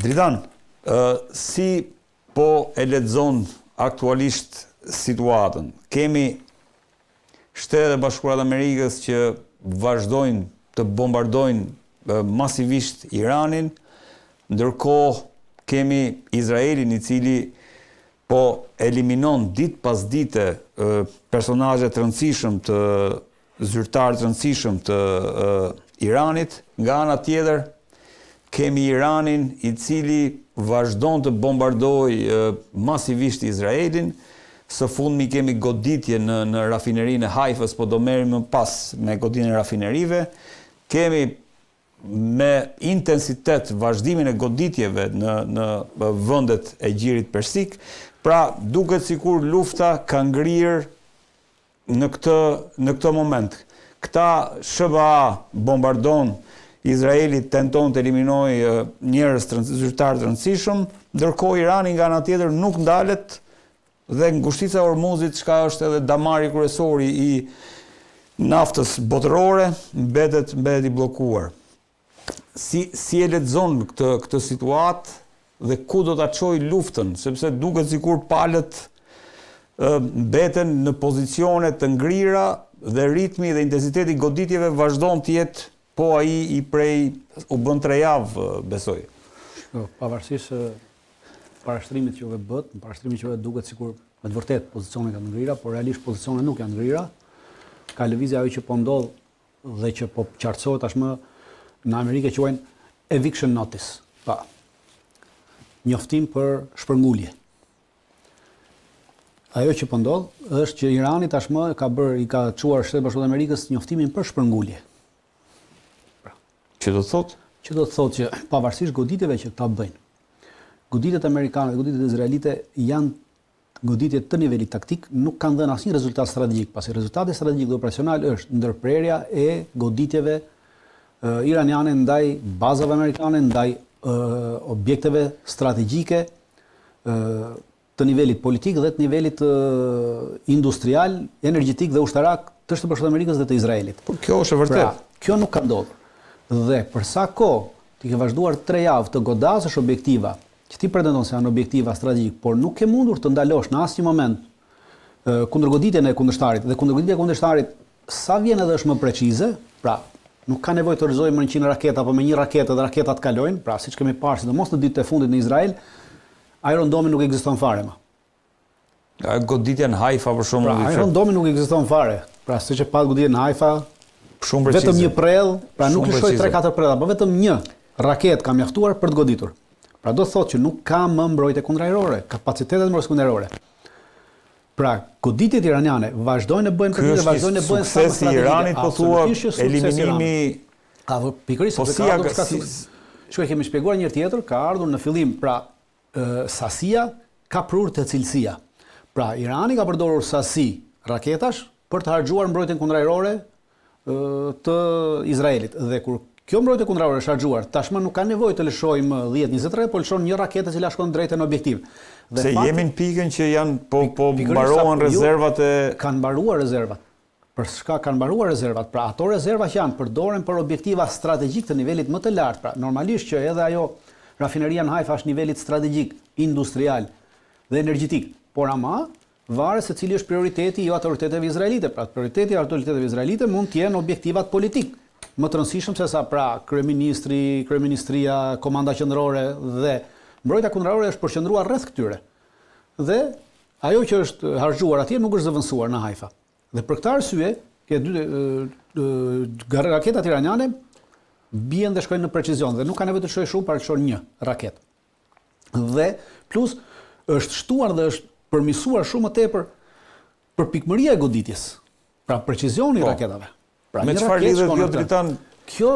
Dritan, si po e lexon aktualisht situatën? Kemi Shtetet e Bashkuara të Amerikës që vazhdojnë të bombardojnë masivisht Iranin, ndërkohë kemi Izraelin i cili po eliminon ditë pas dite personazhe të rëndësishëm të zyrtarë të rëndësishëm të Iranit. Nga ana tjetër kemi Iranin i cili vazhdon të bombardojë masivisht Izraelin. Së fundmi kemi goditje në rafinerinë e Haifës, po do merrem më pas me goditjen e rafinerive. Kemi me intensitet vazhdimin e goditjeve në vendet e Gjirit Persik. Pra, duket sikur lufta ka ngrirë në këtë moment. Këta SBA bombardon, Izraeli tenton të eliminojë njerëz zyrtar të rëndësishëm, ndërkohë Irani nga ana tjetër nuk ndalet dhe ngushtica e Hormuzit, çka është edhe damari kryesor i naftës botërore, mbetet i bllokuar. Si e lexon këtë situatë dhe ku do ta çojë luftën, sepse duket sikur palët mbeten në pozicione të ngrira dhe ritmi dhe intensiteti i goditjeve vazhdon të jetë po ai u bën 3 javë, besoj. Pavarësisht parashtrimit që u bët, parashtrimit që duket sikur me të vërtet pozicionet janë ngrira, por realisht pozicionet nuk janë ngrira. Ka lëvizje ajo që po ndodh dhe që po qartësohet tashmë në Amerikë quajnë eviction notice. Pa. Njoftim për shpërngulje. Ajo që po ndodh është që Irani tashmë i ka çuar Shtetet Bashkuara të Amerikës njoftimin për shpërngulje. Që do të thotë? Që do të thotë që pavarësisht goditjeve që ta bëjnë, goditjet amerikane dhe goditjet izraelite janë goditje të nivelit taktik, nuk kanë dhënë asnjë rezultat strategjik, pasi rezultati strategjik dhe operacional është ndërprerja e goditjeve iraniane ndaj bazave amerikane, ndaj objekteve strategjike të nivelit politik dhe të nivelit industrial, energjetik dhe ushtarak të Shtetit Bashkuar të Amerikës dhe të Izraelit. Por kjo është e vërtetë. Pra, kjo nuk ka ndodhur. Dhe për sa kohë ti ke vazhduar 3 javë të godasësh objektiva që ti pretendon se janë objektiva strategjik, por nuk ke mundur të ndalosh në asnjë moment kundërgoditjen e kundërshtarit dhe kundërgoditja e kundërshtarit sa vjen edhe është më precize, pra nuk ka nevojë të rrëzojmë me 100 raketa apo me 1 raketë dhe raketat kalojnë, pra siç kemi parë sidomos në ditët e fundit në Izrael, Iron Dome nuk ekziston fare më. Goditja në Haifa për shembull. Pra, Iron Dome nuk ekziston fare. Pra siç e pat goditjen në Haifa, shumë precize. Vetëm një prell, pra nuk lëshoj 3-4 prella, por vetëm një raketë ka mjaftuar për të goditur. Pra do të thotë që nuk ka më mbrojtje kundërajrore, kapacitetet mbrojtëse kundërajrore. Pra, goditjet iraniane vazhdojnë të bëjnë këtë dhe vazhdojnë të bëjnë sa më strategjike. Iranit po thua eliminimi pikërisht shkoj kemi shpjeguar një tjetër, ka ardhur në fillim, pra sasia ka prur të cilësia. Pra, Irani ka përdorur sasi raketash për të harxhuar mbrojtjen kundërajrore të Izraelit. Dhe kur kjo mbrojtje kundërajrore është harxhuar, tashmë nuk ka nevojë të lëshojmë 10-20 raketë, por lëshon një raketë e cila shkon drejt në objektiv. Dhe se jemi në pikën që janë po mbarohen rezervat e kanë mbaruar rezervat. Për çka kanë mbaruar rezervat? Pra ato rezerva që janë përdoren për objektiva strategjik të nivelit më të lartë. Pra normalisht që edhe ajo rafineria në Haifa është nivelit strategjik, industrial dhe energjetik. Por ama varet se cili është prioriteti i autoriteteve izraelite. Pra prioriteti i autoriteteve izraelite mund të jenë objektivat politik. Më të rëndësishëm se sa pra kryeministria, komanda qendrore dhe mbrojtja kundërajrore është përqendruar rreth këtyre. Dhe ajo që është harxhuar atje nuk është zëvendësuar në Haifa. Dhe për këtë arsye, raketat iraniane bien dhe shkojnë në precizion dhe nuk ka nevojë të shojë shumë para të shohë një raketë. Dhe plus është shtuar dhe është përmirësuar shumë më tepër për pikëmëria e goditjes. Pra precizioni i raketave. Pra, me çfarë lidhet kjo Dritan? Kjo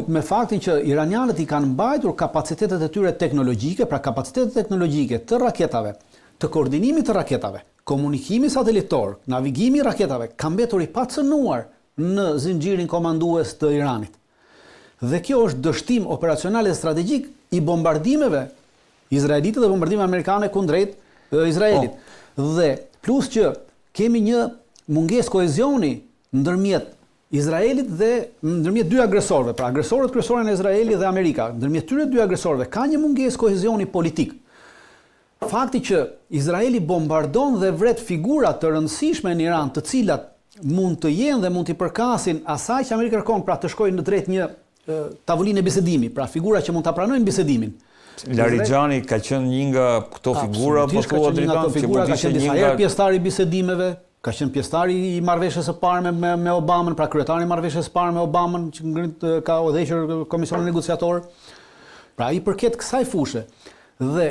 me faktin që iranianët i kanë mbajtur kapacitetet e tyre teknologjike, pra kapacitetet teknologjike të raketave, të koordinimit të raketave, komunikimi satelitor, navigimi i raketave, ka mbetur i pacënuar në zinxhirin komandues të Iranit. Dhe kjo është dështim operacional dhe strategjik i bombardimeve izraelite dhe bombardimeve amerikane kundrejt Izraelit. Dhe plus që kemi një mungesë kohezioni ndërmjet Izraelit dhe ndërmjet dy agresorëve, pra agresorët kryesorë në Izraeli dhe Amerika, ndërmjet tyre dy agresorëve ka një mungesë kohezioni politik. Fakti që Izraeli bombardon dhe vret figura të rëndësishme në Iran, të cilat mund të jenë dhe mund t'i përkasin asaj që Amerika kërkon, pra të shkojnë në drejt një tavolinë e bisedimi, pra figura që mund ta pranojnë bisedimin. Larijani ka qenë një nga këto figura, po thua Dritan, që mund të ishte një nga pjesëtari i bisedimeve, ka qenë pjesëtari i marrëveshjes së parë me Obamën, pra kryetari i marrëveshjes së parë me Obamën, që ka udhëhequr komisionin negociator. Pra i përket kësaj fushë dhe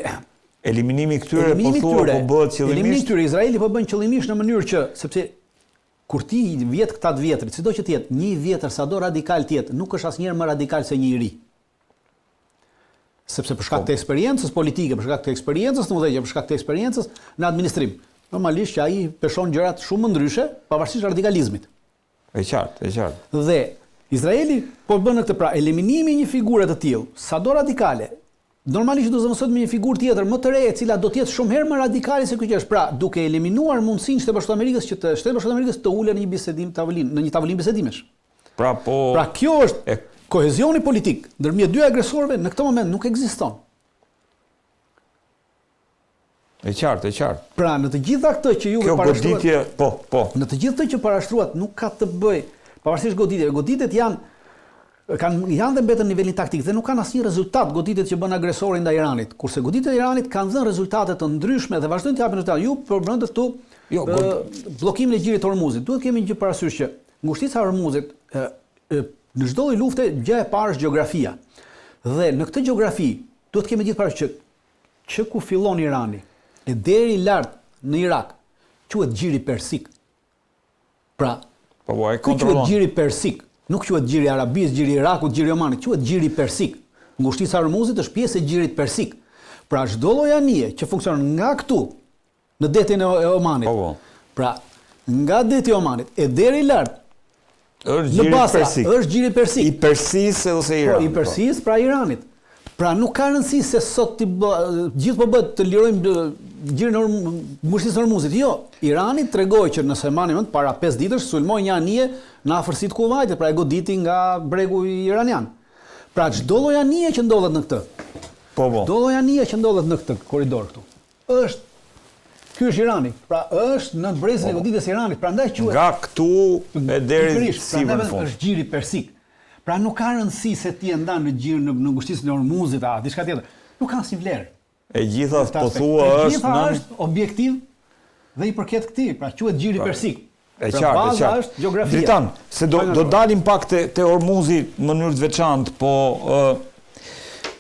eliminimi këtyre po thua po bëhet qëllimisht. Elimini këtyre Izraeli po bën qëllimisht në mënyrë që sepse kur ti vjet këta të vjetrit, sido që të jetë, një vjetër sado radikal të jetë, nuk është asnjëherë më radikal se një i ri. Sepse për shkak të eksperiencës politike, për shkak të eksperiencës në udhëheqje, për shkak të eksperiencës në administrim, normalisht që ai peshon gjërat shumë më ndryshe, pavarësisht radikalizmit. E qartë. Dhe Izraeli po bën në këtë, pra eliminimi një figure të tillë, sado radikale, normalisht do të zëvendësohet me një figurë tjetër më të re, e cila do të jetë shumë herë më radikale se kjo që është. Pra, duke eliminuar mundësinë Shtetet Bashkuara të Amerikës që Shtetet Bashkuara të Amerikës të ulen në një bisedim tavolinë, në një tavolinë bisedimesh. Pra kjo është kohezioni politik ndërmjet dy agresorëve në këtë moment nuk ekziston. E qartë. Pra, në të gjitha këtë që ju parashtruat, po. Në të gjithë këtë që parashtruat nuk ka të bëjë, pavarësisht goditjeve. Goditjet janë dhe mbetën në nivelin taktik dhe nuk kanë asnjë rezultat goditjet që bën agresori ndaj Iranit. Kurse goditjet e Iranit kanë dhënë rezultate të ndryshme dhe vazhdojnë të japin rezultate. Ju përmendët këtu bllokimin e gjirit të Hormuzit. Duhet kemi një gjë parasysh që ngushtica e Hormuzit në çdo lloj lufte gjë e parë është gjeografia. Dhe në këtë gjeografi duhet kemi gjithë parasysh që ku fillon Irani e deri lart në Irak quhet gjiri persik. Pra, ai kontrollon. Quhet gjiri persik. Nuk quhet gjiri Arabisë, gjiri Irakut, gjiri Omanit, quhet gjiri persik. Ngushtica e Hormuzit është pjesë e gjirit persik. Pra çdo lloj anije që funksionon nga këtu në detin e Omanit. Pra, nga deti i Omanit e deri lart është gjiri persik. Është gjiri persik. I Persisë ose Iranit. I Persisë, pra Iranit. Pra nuk ka rëndësi se sot gjithë po bëhet të lirojmë gjirin e ngushticës së Hormuzit. Jo, Irani tregoi që nëse mani mend para 5 ditësh sulmoi një anije në afërsitë të Kuvajtit, pra e goditi nga bregu iranian. Pra çdo lloj anije që ndodhet në këtë. Çdo lloj anije që ndodhet në këtë korridor këtu. Ky është Irani. Pra është në brezin e goditjes së Iranit, prandaj quhet nga këtu e deri sipër në fund. Është gjiri persik. Pra nuk ka rëndësi se ti e ndan në gjirë në ngushticën e Hormuzit, diçka tjetër. Nuk ka asnjë vlerë. E gjitha po thua është objektiv dhe i përket këtij, pra quhet gjiri persik. E qartë. Është gjeografia. Dritan, se do dalim pak te Hormuzi në mënyrë të veçantë, po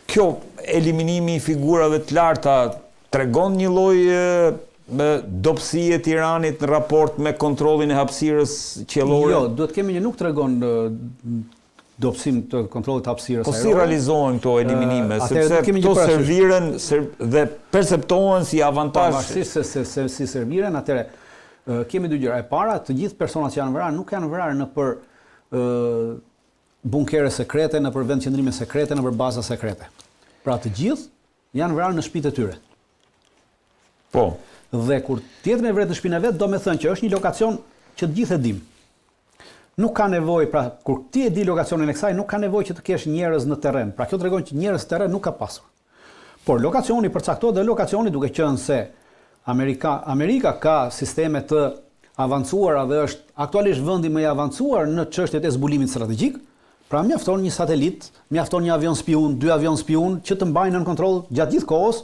kjo eliminimi i figurave të larta tregon një lloj dobësie të Iranit në raport me kontrollin e hapësirës qiellore? Jo, duhet kemi një nuk tregon dobësim të kontrollit të hapësirës ajrore. Po si realizohen këto eliminime, sepse këto serviren dhe perceptohen si avantazh. Pavarësisht se si serviren, atëre kemi dy gjëra. E para, të gjithë personat që janë vrarë nuk janë vrarë nëpër bunkere sekrete, nëpër vendqëndrime sekrete, nëpër baza sekrete. Pra të gjithë janë vrarë në shtëpitë e tyre. Po. Dhe kur tjetër me vret në shtëpinë e vet, do me thënë që është një lokacion që të gjithë e dim. Nuk ka nevojë, pra kur ti e di lokacionin e kësaj, nuk ka nevojë që të kesh njerëz në terren. Pra kjo tregon që njerëz në terren nuk ka pasur. Por lokacioni përcaktohet dhe lokacioni duke qenë se Amerika ka sisteme të avancuara dhe është aktualisht vendi më i avancuar në çështjet e zbulimit strategjik. Pra mjafton një satelit, mjafton një avion spiun, 2 avion spiun që të mbajnë në kontroll gjatë gjithë kohës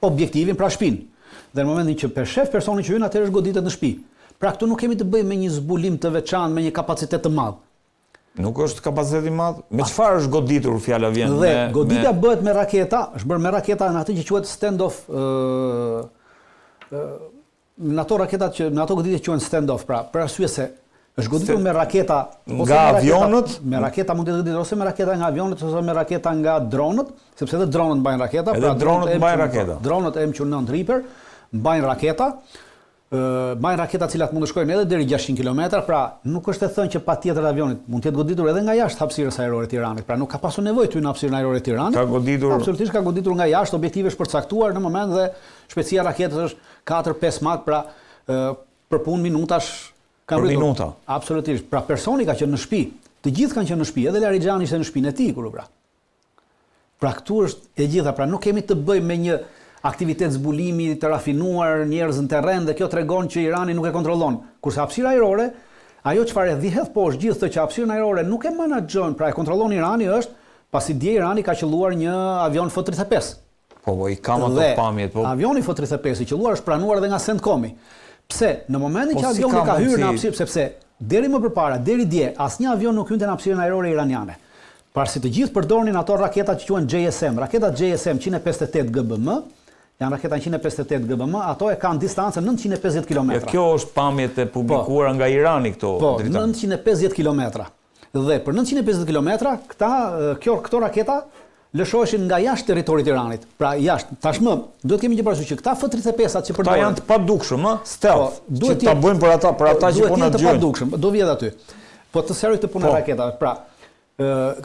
objektivin, pra shtëpinë. Dhe në momentin që përshef personin që hyn, atëherë është goditet në shtëpi. Pra këtu nuk kemi të bëjmë me një zbulim të veçantë, me një kapacitet të madh. Nuk është kapacitet i madh? Me çfarë është goditur fjala vjen? Dhe goditja bëhet me raketa, është bërë me raketa në atë që quhet stand-off, në ato raketat që në ato goditje quhen stand-off, pra për arsye se është goditur me raketa nga avionët, me raketa mund të goditur ose me raketa nga avionët ose me raketa nga dronët, sepse edhe dronët mbajnë raketa, pra dronët mbajnë raketa. Dronët M9 Reaper mbajnë raketa. Mbajnë raketa të cilat mund të shkojnë edhe deri 600 km, pra nuk është e thënë që patjetër avionit mund të jetë goditur edhe nga jashtë hapësirës ajrore të Iranit. Pra nuk ka pasur nevojë ty në hapësirën ajrore të Iranit. Ka goditur. Absolutisht ka goditur nga jashtë, objektive është përcaktuar në moment dhe shpejtësia e raketës është 4-5 Mach, pra për punë minutash për minuta. Absolutisht. Pra personi ka qenë në shtëpi. Të gjithë kanë qenë në shtëpi, edhe Laridxhani ishte në shtëpinë e tij kur u vra. Pra këtu është e gjitha, pra nuk kemi të bëjmë me një aktivitet zbulimi të rafinuar, njerëz në terren dhe kjo tregon që Irani nuk e kontrollon. Kurse hapësira ajrore, ajo çfarë dhihet poshtë gjithë të që hapësirën ajrore nuk e menaxhon, pra e kontrollon Irani është pasi dje Irani ka qelluar një avion F-35. Po, i kam ato pamjet. Po. Avioni F-35 i qelluar është pranuar edhe nga CENTCOM-i. Pse? Në momentin që avioni ka hyrë në hapësirë, sepse deri më përpara, deri dje, asnjë avion nuk hynte në hapësirën ajrore iraniane. Parsi të gjithë përdornin ato raketat që quhen JSM. Raketat JSM 158 GBM, janë raketa 158 GBM, ato e kanë distancën 950 km. Kjo është pamjet e publikuara nga Irani këto. Po, 950 km. Dhe për 950 km, këto raketa lëshoheshin nga jashtë territorit të Iranit. Pra jashtë. Tashmë duhet kemi një parasysh që këta F-35-at që përdoren. Këta janë të padukshëm, stealth. Që ta bëjmë për ata që po na dëgjojnë. Duhet të padukshëm. Do vjedh aty. Po të seroj këtë punë raketave. Pra,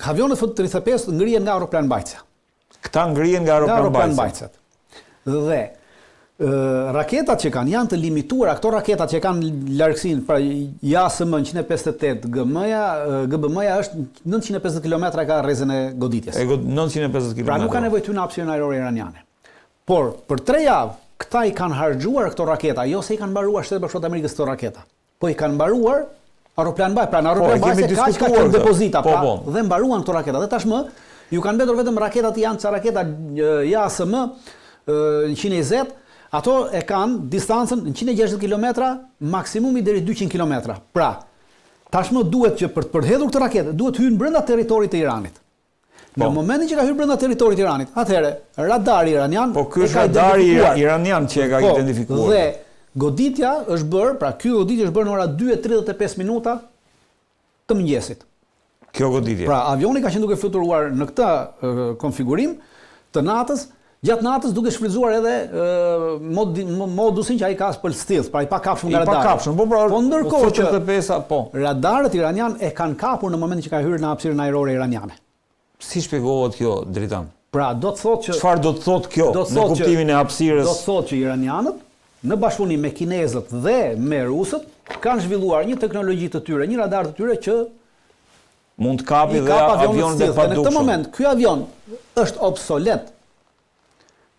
avionet F-35 ngrihen nga aeroplanmbajtësia. Këta ngrihen nga aeroplanmbajtësat. Dhe raketat që kanë janë të limituara, këto raketat që kanë largësinë, pra JASM 158 GBM-ja është 950 km ka rrezën e goditjes. 950 km. Pra nuk ka nevojë ty në hapësirën ajrore iraniane. Por për 3 javë këta i kanë harxhuar këto raketa, jo se i kanë mbaruar Shtetet Bashkuara të Amerikës këto raketa, po i kanë mbaruar aeroplanmbajtës, pra në aeroplanmbajtës ka qenë depozita, pra dhe mbaruan këto raketa. Dhe tashmë ju kanë mbetur vetëm raketat janë ca raketa JASM 120. Ato e kanë distancën 160 km, maksimumi deri 200 km. Pra, tashmë duhet që për të përhedhur këtë raketë, duhet hyrë brenda territorit të Iranit. Në momentin që ka hyrë brenda territorit të Iranit, atëherë radari iranian ky është radari iranian që e ka identifikuar. Dhe goditja është bërë, pra ky goditje është bërë në ora 2:35 minuta të mëngjesit. Kjo goditje. Pra, avioni ka qenë duke fluturuar në këtë konfigurim të natës. Gjatë natës duke shfrytzuar edhe modusin që ai ka për stealth, pra i pa kapshëm nga radari. Po ndërkohë që radarët iranian e kanë kapur në momentin që ka hyrë në hapësirën ajrore iraniane. Si shpjegohet kjo, Dritan? Pra do të thotë që çfarë do të thotë kjo në kuptimin e hapësirës? Do të thotë që iranianët në bashkëpunim me kinezët dhe me rusët kanë zhvilluar një teknologji të tyre, një radar të tyre që mund të kapi dhe avionin e padukshëm. Në këtë moment ky avion është obsolet.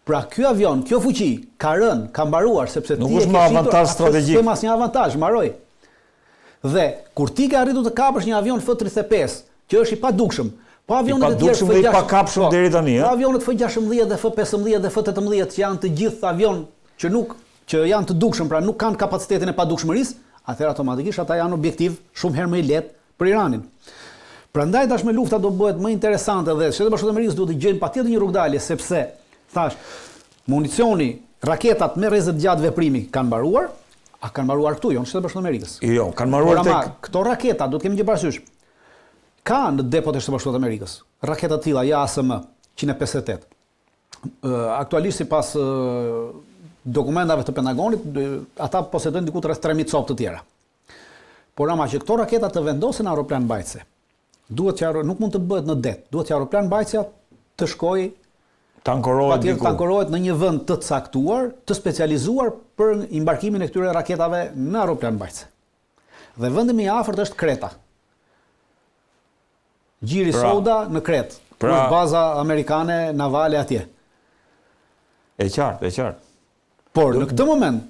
Pra ky avion, kjo fuqi ka rënë, ka mbaruar sepse nuk është më avantazh strategjik. Nuk është një avantazh, mbaroi. Dhe kur ti ke arritur të kapësh një avion F-35, që është i padukshëm, po avionet e tjerë F-16 i pakapshëm deri tani, po avionet F-16 dhe F-15 dhe F-18 që janë të gjithë avion që janë të dukshëm, pra nuk kanë kapacitetin e padukshmërisë, atëherë automatikisht ata janë objektiv shumë herë më i lehtë për Iranin. Prandaj tashmë lufta do bëhet më interesante dhe Shtetet Bashkuara të Amerikës duhet të gjejnë patjetër një rrugdalje sepse thash, municioni, raketat me rrezet gjatë veprimi kanë mbaruar, a kanë mbaruar këtu, jo në Shtetet Bashkuara të Amerikës. Jo, kanë mbaruar tek këto raketa, do të kemi një parasysh. Ka në depot e Shtetet Bashkuara të Amerikës raketa të tilla JASM 158. Aktualisht sipas dokumentave të Pentagonit, ata posedojnë diku rreth 3000 copë të tjera. Por ama që këto raketa të vendosen në aeroplanmbajtëse, duhet që nuk mund të bëhet në det, duhet që aeroplanmbajtësia të shkojë tankorohet në një vend të caktuar, të specializuar për embarkimin e këtyre raketave në aeroplanmbajtëse. Dhe vendi më i afërt është Kreta. Gjiri Souda në Kretë. Është baza amerikane navale atje. E qartë. Por në këtë moment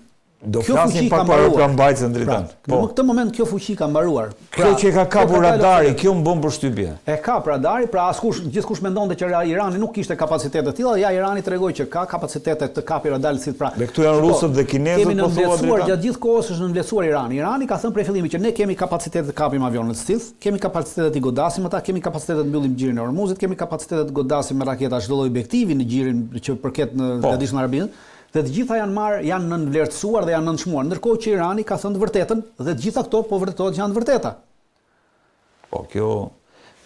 do flasim pak për aeroplanmbajtësen Dritan. Po në këtë moment kjo fuqi ka mbaruar. Kjo që ka kapur radari, kjo më bën përshtypje. E kap radari, pra gjithkusht mendonte që Irani nuk kishte kapacitete të tilla, ja Irani tregoi që ka kapacitete të kapi radarin pra. Dhe këtu janë rusët dhe kinezët po thua Dritan. Gjatë gjithë kohës është nënvlerësuar Irani. Irani ka thënë prej fillimit që ne kemi kapacitete të kapim avionet stealth, kemi kapacitete të godasim ata, kemi kapacitete të mbyllim xhirin e Hormuzit, kemi kapacitete të godasim me raketa çdo lloj objektivi në xhirin që përket në Gadishën Arabinë. Dhe të gjitha janë nënvlerësuar dhe janë nënçmuar, ndërkohë që Irani ka thënë të vërtetën dhe të gjitha këto po vërtetohet që janë të vërteta. Po kjo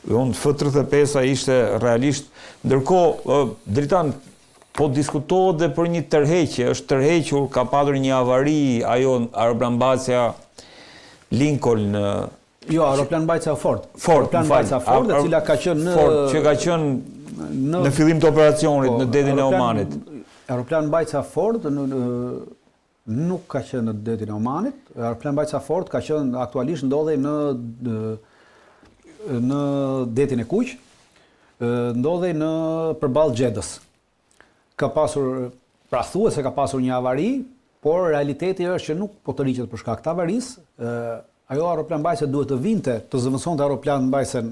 F-35 ishte realisht, ndërkohë Dritan po diskutohet dhe për një tërheqje, është tërhequr, ka patur një avari ajo aeroplanmbajtësia Lincoln. Jo, aeroplanmbajtësia Ford. Aeroplanmbajtësia Ford, e cila ka qenë që ka qenë në fillim të operacionit në detin e Omanit. Aeroplanmbajtësia Ford nuk ka qenë në detin e Omanit, aeroplan mbajtësa fort ka qenë aktualisht ndodhej në detin e Kuq, ndodhej në përballë Xhedës. Ka pasur, pra thuhet se ka pasur një avari, por realiteti është që nuk po të riqet për shkak të avarisë. Ajo aeroplan mbajtëse duhet të vinte të zëvendësonte aeroplan mbajtësen.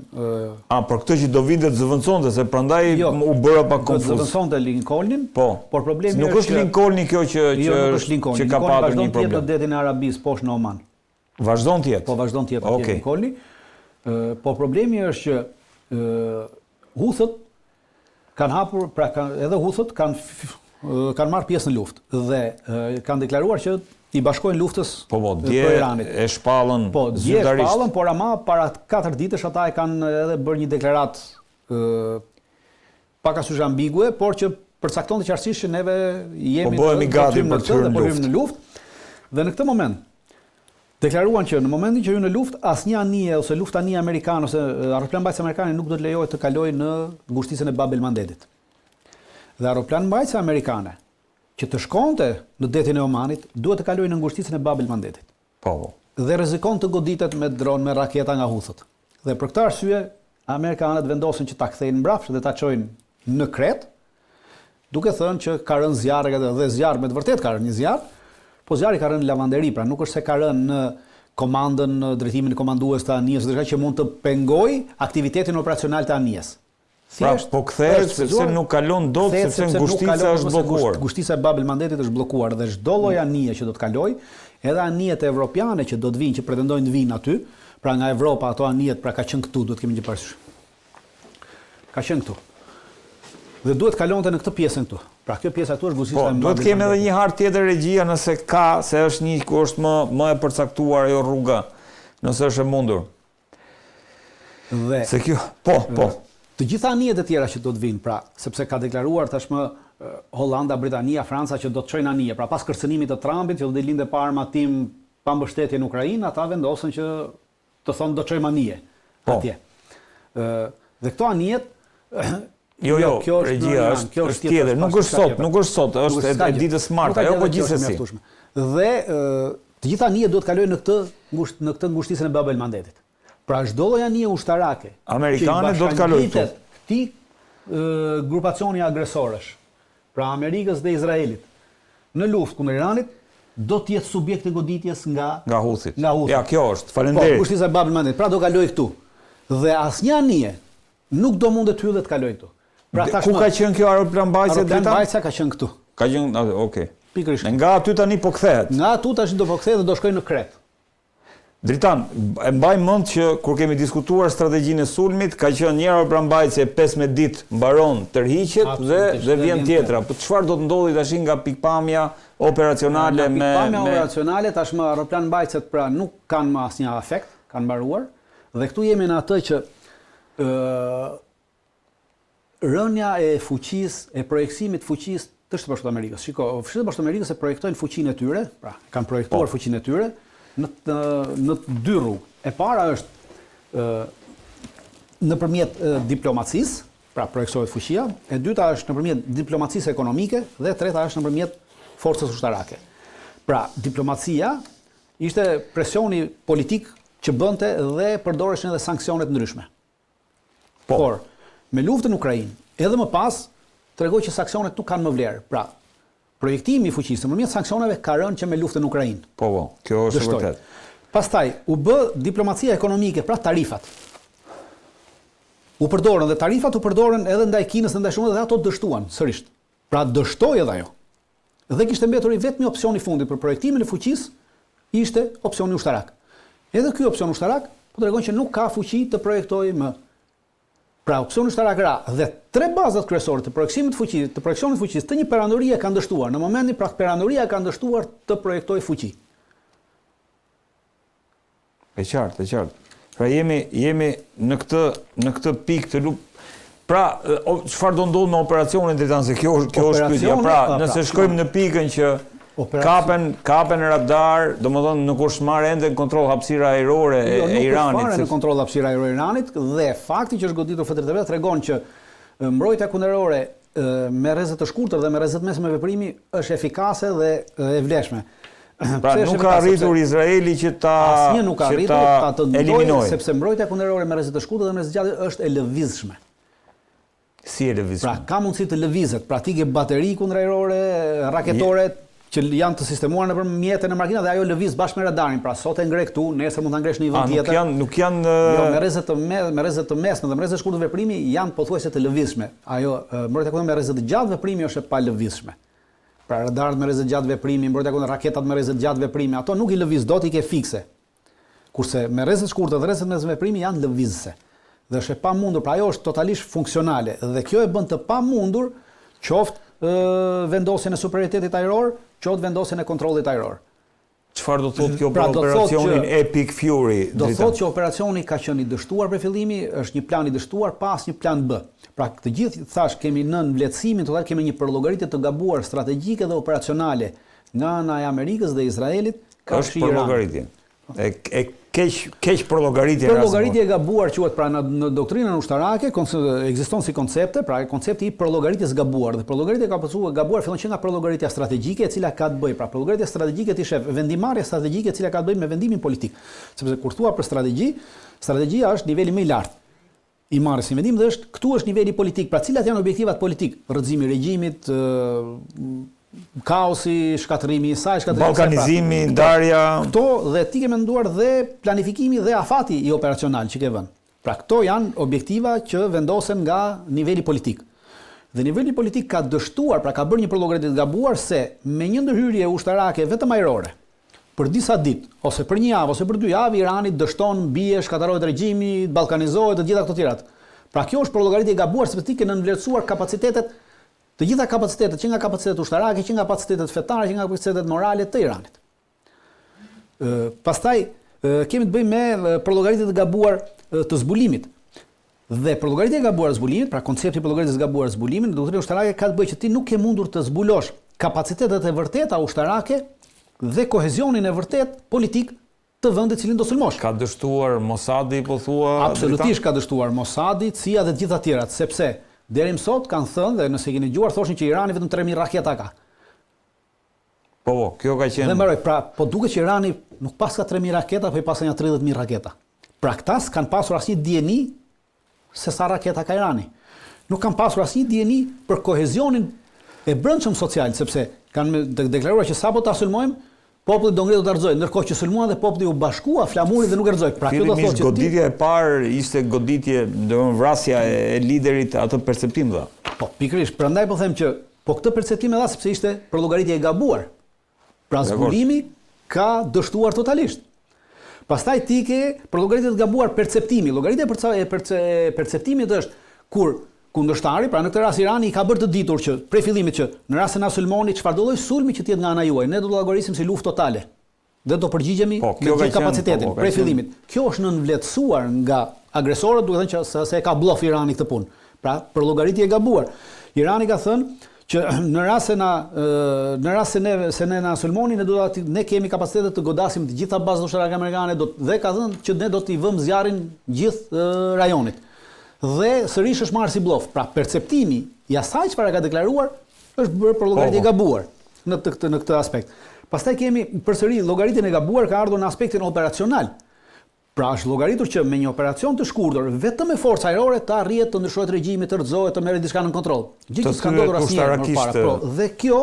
Për këtë që do vinte të zëvendësonte, se prandaj u bëra pak konfuz. Do të zëvendësonte Lincolnin, por problemi është nuk është Lincolni kjo që ka patur një problem. Në detin e Arabisë poshtë në Oman. Vazhdon të jetë. Po vazhdon të jetë atje Lincolni. Po problemi është që Huthët kanë hapur, pra edhe Huthët kanë marrë pjesë në luftë dhe kanë deklaruar që i bashkojnë luftës për Iranit. E shpallën zyrtarisht. E shpallën, por ama para 4 ditësh ata e kanë edhe bërë një deklarat pak ashtu ambigue, por që përcaktonte qartësisht që neve jemi në luftë. Dhe në këtë moment deklaruan që në momentin që hyn në luftë, asnjë anije ose luftanie amerikane ose aeroplan mbajtës amerikane nuk do të lejohet të kalojë në ngushticën e Bab el Mandetit. Dhe aeroplan mbajtëse amerikane që të shkonte në detin e Omanit, duhet të kalojë në ngushticën e Bab el Mandetit. Po. Dhe rrezikon të goditet me dron, me raketa nga Huthët. Dhe për këtë arsye, amerikanët vendosin që ta kthejnë mbrapsht dhe ta çojnë në Kret, duke thënë që ka rënë zjarr dhe zjarr me të vërtetë ka rënë një zjarr, po zjarri ka rënë në lavanderi, pra nuk është se ka rënë në komandën, në drejtimin e komandues të anijes, diçka që mund të pengojë aktivitetin operacional të anijes. Pra, po kthehet sepse nuk kalon dot sepse ngushtica është bllokuar. Ngushtica e Bab el Mandetit është bllokuar dhe çdo lloj anije që do të kalojë, edhe anijet evropiane që do të vinë, që pretendojnë të vinë aty, pra nga Evropa ato anijet, pra ka qenë këtu, duhet kemi një parasysh. Ka qenë këtu. Dhe duhet kalonte në këtë pjesën këtu. Pra kjo pjesa këtu është ngushtica e Bab el Mandetit. Duhet kemi edhe një hartë tjetër regjia nëse ka, se është një ku është më e përcaktuar ajo rruga, nëse është e mundur. Dhe se kjo, po. Të gjitha anijet e tjera që do të vinë, pra, sepse ka deklaruar tashmë Hollanda, Britania, Franca që do të çojnë anije. Pra pas kërcënimit të Trumpit që do të lindë pa armatim, pa mbështetje në Ukrainë, ata vendosën që të thonë do të çojmë anije atje. Dhe këto anijet kjo regjia është tjetër, nuk është sot, është e ditës martë, ajo po gjithsesi. Dhe të gjitha anijet duhet kalojnë në këtë ngushticën e Bab el Mandetit. Pra çdo lloj anije ushtarake amerikane do të kalojë këtu. Ti grupacioni agresorësh, pra Amerikës dhe Izraelit, në luftë kundër Iranit, do të jetë subjekt i goditjes nga Huthit. Ja, kjo është. Faleminderit. Po, ngushtica e Bab el Mandetit, pra do kalojë këtu. Dhe asnjë anije nuk do mundet hyjë dhe të kalojë këtu. Pra ku ka qenë kjo aeroplan mbajtëse drejta? Aeroplan mbajtëse ka qenë këtu. Ka qenë, okay. Pikërisht. Nga aty tani po kthehet. Nga aty tash do po kthehet dhe do shkojnë në Kret. Dritan, e mbaj mend që kur kemi diskutuar strategjinë e sulmit, ka qenë një aeroplan mbajtëse 15 ditë mbaron tërhiqet dhe vjen tjetra. Po çfarë do të ndodhi tash nga pikpamja operacionale me pikpamja operacionale tashmë aeroplan mbajtëset pra nuk kanë më asnjë efekt, kanë mbaruar dhe këtu jemi në atë që rënja e fuqisë, e projektimit fuqisë të Shtetit Bashkuar të Amerikës. Shiko, Shtetet Bashkuara të Amerikës e projektojnë fuqinë e tyre, pra kanë projektuar fuqinë e tyre në dy rrugë. E para është nëpërmjet diplomacisë, pra projektohet fuqia, e dyta është nëpërmjet diplomacisë ekonomike dhe e treta është nëpërmjet forcës ushtarake. Pra, diplomacia ishte presioni politik që bënte dhe përdoreshin edhe sanksionet ndryshme. Por, me luftën në Ukrainë, edhe më pas, tregoi që sanksionet nuk kanë më vlerë. Pra, projektimi i fuqisë nëpërmjet sanksioneve ka rënë që me luftën në Ukrainë. Po, kjo është e vërtetë. Pastaj u bë diplomacia ekonomike, pra tarifat. U përdorën dhe tarifat u përdorën edhe ndaj Kinës dhe ndaj shumë dhe ato dështuan sërish. Pra dështoi edhe ajo. Dhe kishte mbetur vetëm opsioni i fundit për projektimin e fuqisë ishte opsioni ushtarak. Edhe ky opsion ushtarak po tregon që nuk ka fuqi të projektojë më. Pra opsioni ushtarak ra dhe tre bazat kryesore të projektimit të projekcionit të fuqisë të një perandorie kanë dështuar. Në momentin pra perandoria ka dështuar të projektojë fuqi. E qartë. Pra jemi në këtë pikë të lup. Pra, çfarë do ndodhë me operacionin Dritan, se kjo është pyetja. Pra, nëse shkojmë në pikën që kapen radar, domethënë nuk është marrë ende në kontroll hapësira ajrore e Iranit. Nuk është marrë në kontroll hapësira ajrore e Iranit dhe fakti që është goditur FTV tregon që mbrojtja kundërore me rrezet të shkurtër dhe me rrezet mesme veprimi është efikase dhe e vlefshme. Pra nuk ka arritur Izraeli që ta asnjë nuk ka arritur ta të eliminojë, sepse mbrojtja kundërore me rrezet të shkurtër dhe me rrezet të gjata është e lëvizshme. Si e lëvizshme? Pra ka mundësi të lëvizet, pra ti ke bateri kundërajrore, raketore që janë të sistemuar nëpër mjetën e makina dhe ajo lëviz bashkë me radarin. Pra sot e ngre këtu, nesër mund ta ngresh në një vend tjetër. Nuk janë jo, me rrezet të mesme dhe me rrezet të shkurtër veprimi janë pothuajse të lëvizshme. Ajo mbrojtja kundër me rrezet të gjatë veprimi është e pa lëvizshme. Pra radarët me rrezet gjatë veprimi, mbrojtja kundër raketat me rrezet gjatë veprimi, ato nuk i lëviz dot, i ke fikse. Kurse me rrezet shkurtër dhe rrezet mes veprimi janë lëvizse. Dhe është e pamundur, pra ajo është totalisht funksionale dhe kjo e bën të pamundur qoftë vendosjen e superiorit ajror, qoftë vendosjen e kontrollit ajror. Çfarë do thotë kjo për operacionin Epic Fury? Do thotë që operacioni ka qenë i dështuar prej fillimi, është një plan i dështuar pa asnjë plan B. Pra të gjithë thash kemi nën vletësimin total, kemi një përllogëritje të gabuar strategjike dhe operacionale nga ana e Amerikës dhe Izraelit, ka është përllogëritje. E keq përllogëritje. Përllogëritje e gabuar quhet pra në doktrinën ushtarake, ekziston si koncepte, pra koncepti i përllogëritjes gabuar. Dhe përllogëritja ka pasur gabuar fillon që nga përllogëritja strategjike e cila ka të bëjë, pra përllogëritja strategjike ti shef, vendimarrja strategjike e cila ka të bëjë me vendimin politik. Sepse kur thua për strategjia është niveli më i lartë i marrjes së vendim dhe këtu është niveli politik. Pra cilat janë objektivat politik? Rrëzimi i regjimit, kaosi, shkatërrimi i saj, balkanizimi, ndarja. Këto dhe ti ke menduar dhe planifikimi dhe afati i operacional që ke vënë. Pra këto janë objektiva që vendosen nga niveli politik. Dhe niveli politik ka dështuar, pra ka bërë një përllogëritje të gabuar se me një ndërhyrje ushtarake vetëm ajrore, për disa ditë, ose për një javë, ose për 2 javë, Irani dështon, bie, shkatarohet regjimi, ballkanizohet, të gjitha këto tjerat. Pra kjo është përllogëritje e gabuar sepse ti ke nënvlerësuar kapacitetet, të gjitha kapacitetet, që nga kapacitetet ushtarake, që nga kapacitetet fetare, që nga kapacitetet morale të Iranit. Pastaj kemi të bëjmë me përllogëritje të gabuar të zbulimit. Dhe përllogëritja e gabuar e zbulimit, pra koncepti i përllogëritjes së gabuar e zbulimit, doktrina ushtarake ka të bëjë që ti nuk ke mundur të zbulosh kapacitetet e vërteta ushtarake dhe kohezionin e vërtet politik të vendit cilin do sulmosh. Ka dështuar Mossadi, po thua? Absolutisht ka dështuar Mossadi, CIA dhe të gjitha tjerat, sepse deri më sot kanë thënë dhe nëse keni dëgjuar thoshin që Irani vetëm 3000 raketa ka. Po, kjo ka qenë. Dhe mbaroj, pra, po duket që Irani nuk pas ka 3000 raketa, po i pas ka 30000 raketa. Pra këta s'kan pasur asnjë dieni se sa raketa ka Irani. Nuk kanë pasur asnjë dieni për kohezionin e brendshëm social, sepse kanë deklaruar që sapo ta sulmojmë, populli do ngrihet do ta rrëzojë, ndërkohë që sulmuan dhe populli u bashkua flamurit dhe nuk e rrëzoi. Pra kjo do thotë që goditja e parë ishte goditje, domethënë vrasja e liderit, atë perceptim dha. Po, pikërisht, prandaj po them që po këtë perceptim e dha sepse ishte përllogëritje e gabuar. Pra zbulimi ka dështuar totalisht. Pastaj ti ke përllogëritje të gabuar perceptimi. Llogaritja e perceptimit është kur kundërshtari, pra në këtë rast Irani i ka bërë të ditur që prej fillimit që në rast se na sulmoni, çfarë do lloj sulmi që të jetë nga ana juaj, ne do të llogarisim si luftë totale. Dhe do përgjigjemi me gjithë kapacitetin prej fillimit. Kjo është nënvletësuar nga agresorët, duke thënë që se ka blluf Irani këtë punë. Pra, për llogaritje e gabuar. Irani ka thënë që në rast se ne na sulmoni, ne kemi kapacitetet të godasim të gjitha bazat ushtarake amerikane dhe ka thënë që ne do t'i vëmë zjarrin gjithë rajonit. Dhe sërish është marrë si blluf. Pra perceptimi i asaj çfarë ka deklaruar është bërë për llogaritje gabuar në këtë aspekt. Pastaj kemi përsëri llogaritjen e gabuar ka ardhur në aspektin operacional. Pra është llogaritur që me një operacion të shkurtër vetëm me forcë ajrore të arrihet të ndryshohet regjimi, të rrëzohet, të merret diçka në kontroll. Gjë që s'ka ndodhur asnjëherë më parë. Dhe kjo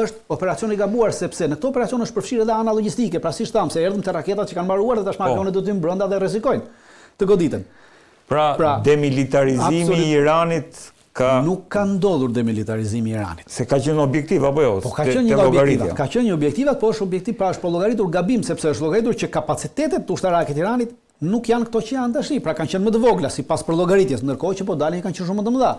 është operacion i gabuar sepse në këtë operacion është përfshirë edhe ana logjistike. Pra siç tham se erdhën te raketat që kanë mbaruar dhe tashmë avionet do të hyjnë brenda dhe rrezikojnë të goditen. Pra demilitarizimi i Iranit nuk ka ndodhur demilitarizimi i Iranit. Se ka qenë objektiv apo jo? Po ka qenë një objektiv. Ka qenë një objektiv, po është objektiv, pra është po llogaritur gabim sepse është llogaritur që kapacitetet ushtarake të Iranit nuk janë këto që janë tash, pra kanë qenë më të vogla sipas përllogëritjes, ndërkohë që po dalin kanë qenë shumë më të mëdha.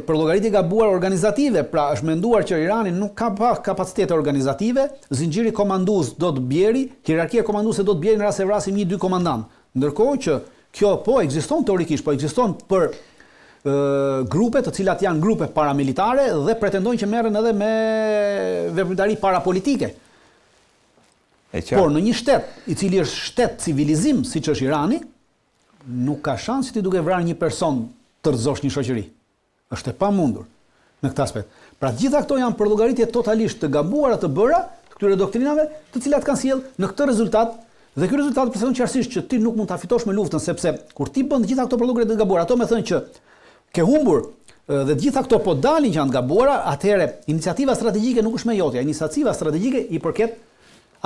Për llogaritje gabuar organizative, pra është menduar që Irani nuk ka kapacitete organizative, zinxhiri komandues do të bjeri, hierarkia komanduese do të bjeri në rast se vrasim 1-2 komandant. Ndërkohë që kjo po ekziston teorikisht, po ekziston për grupe të cilat janë grupe paramilitare dhe pretendojnë që merren edhe me veprimtari parapolitike. Por në një shtet i cili është shtet civilizim siç është Irani, nuk ka shans ti duke vrarë një person të rrëzosh një shoqëri. Është e pamundur në këtë aspekt. Pra gjitha këto janë përllogëritje totalisht të gabuara të bëra, këtyre doktrinave, të cilat kanë sjell në këtë rezultat, dhe ky rezultat përse qartësisht që ti nuk mund ta fitosh me luftën, sepse kur ti bën gjitha këto llogare të gabuara, ato më thënë që ke humbur dhe të gjitha këto po dalin që janë të gabuara, atëherë iniciativa strategjike nuk është më jotja, iniciativa strategjike i përket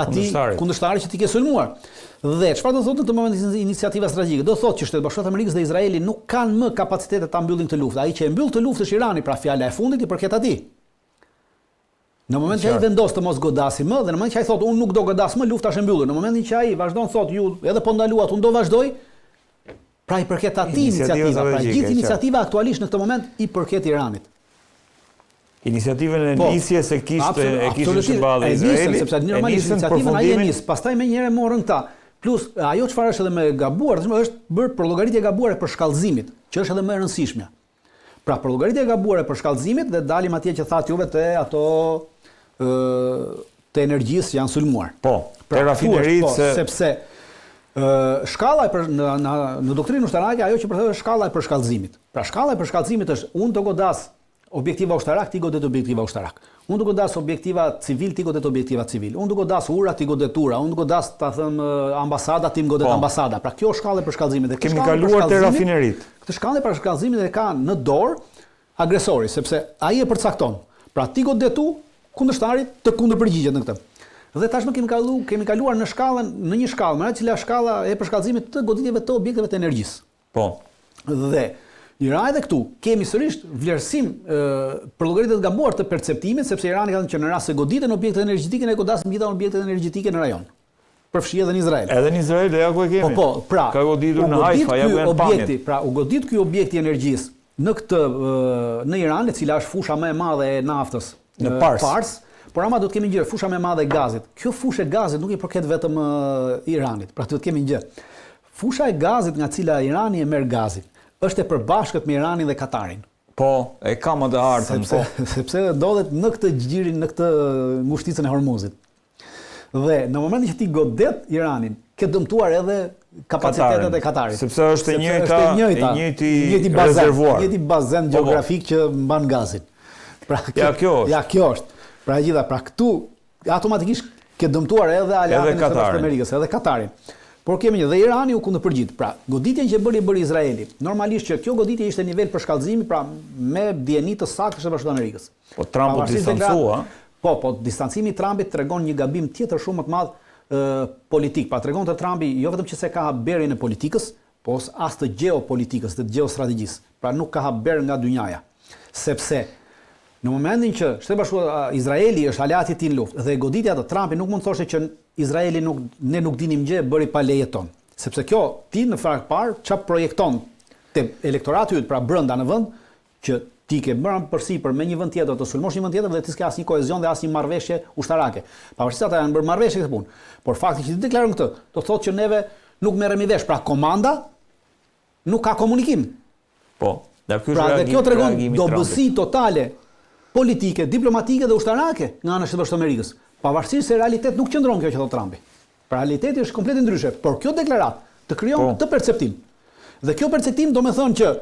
atij kundërshtarit që ti ke sulmuar. Dhe çfarë do thotë në të momentin iniciativa strategjike? Do thotë që Shtetet Bashkuara të Amerikës dhe Izraeli nuk kanë më kapacitete ta mbyllin këtë luftë. Ai që e mbyll këtë luftë është Irani, pra fjala e fundit i përket atij. Në momentin që ai vendos të mos godasi më dhe në momentin që ai thotë unë nuk do godas më, lufta është e mbyllur. Në momentin që ai vazhdon thotë ju edhe po ndaluat, unë do vazhdoj, pra i përket atij iniciativa, pra gjithë iniciativa aktualisht në këtë moment i përket Iranit. Iniciativën e nisjes e kishte Shëballa Izraeli, sepse normalisht iniciativën ai e nis, pastaj më njëherë morën këta. Plus ajo çfarë është edhe më gabuar, është bërë për llogaritje e gabuare për shkallëzimit, që është edhe më e rëndësishme. Pra për llogaritje e gabuare për shkallëzimit dhe dalim atje që thatë juve te ato të energjisë janë sulmuar. Po, pra rafineritë sepse shkalla në doktrinën ushtarake ajo që përthet është shkalla e përshkallëzimit. Pra shkalla e përshkallëzimit është unë do godas objektiva ushtarak, ti godet objektiva ushtarak. Unë do godas objektiva civil, ti godet objektiva civil. Unë do godas ura, ti godet ura. Unë do godas ta them ambasada, ti godet ambasada. Pra kjo është shkalla e përshkallëzimit. Kemi kaluar te rafineritë. Këtë shkallë e përshkallëzimit e ka në dorë agresori, sepse ai e përcakton. Pra ti godet tu kundërshtarit të kundërpërgjigjet në këtë. Dhe tashmë kemi kaluar në shkallën, në një shkallë, më e cila shkalla e përshkallëzimit të goditjeve të objekteve të energjisë. Po. Dhe Irani edhe këtu kemi sërish vlerësim për llogaritë të gabuar të perceptimit, sepse Irani ka thënë që në rast se goditen objektet energjetike ne godasim gjitha objektet energjetike në rajon. Përfshi edhe në Izrael. Edhe në Izrael ja ku e kemi. Po, pra, ka goditur në Haifa, ja ku janë pamjet. Pra, u godit ky objekt i energjisë në Iran, e cila është fusha më e madhe e naftës në Pars. Por ama do të kemi gjë, fusha më e madhe e gazit. Kjo fushë e gazit nuk i përket vetëm Iranit. Pra do të kemi gjë. Fusha e gazit nga cila Irani e merr gazin është e përbashkët me Iranin dhe Katarin. Po, e ka më të hartën, sepse ndodhet në këtë gjirin, në këtë ngushticën e Hormuzit. Dhe në momentin që ti godet Iranin, ke dëmtuar edhe kapacitetet e Katarit. Sepse është e njëjti rezervuar. Njëjti bazen gjeografik që mban gazin. Pra, kjo është. Pra gjitha, pra këtu automatikisht ke dëmtuar edhe aleatin e Shtetit Bashkuar të Amerikës, edhe Katarin. Por kemi një dhe Irani u kundërpërgjigj. Pra, goditjen që bëri Izraeli, normalisht që kjo goditje ishte nivel përshkallëzimi, pra me dieni të saktë të Shtetit Bashkuar të Amerikës. Po Trump u distancua. Po distancimi i Trumpit tregon një gabim tjetër shumë më të madh politik. Pra tregon te Trumpi jo vetëm që se ka haberin e politikës, po as të geopolitikës, të geostrategjisë. Pra nuk ka haber nga dynjaja. Sepse në momentin që Shteti Bashkuar Izraeli është aleati i tij në luftë dhe goditja të Trumpit nuk mund të thoshte që Izraeli ne nuk dinim gjë bëri pa leje ton. Sepse kjo ti në fakt parë çfarë projekton te elektorati yt pra brenda në vend që ti ke bërë përsipër me një vend tjetër të sulmosh një vend tjetër dhe ti s'ke asnjë kohezion dhe asnjë marrëveshje ushtarake. Pavarësisht ata janë bërë marrëveshje këtë punë. Por fakti që ti deklaron këtë, do thotë që neve nuk merremi vesh, pra komanda nuk ka komunikim. Po, dhe kjo tregon dobësi totale politike, diplomatike dhe ushtarake nga ana e Shtetit Bashkuar të Amerikës. Pavarësisht se realitet nuk qëndron kjo që thot Trumpi. Pra realiteti është komplet i ndryshe, por kjo deklaratë të krijon të perceptim. Dhe kjo perceptim do të thonë që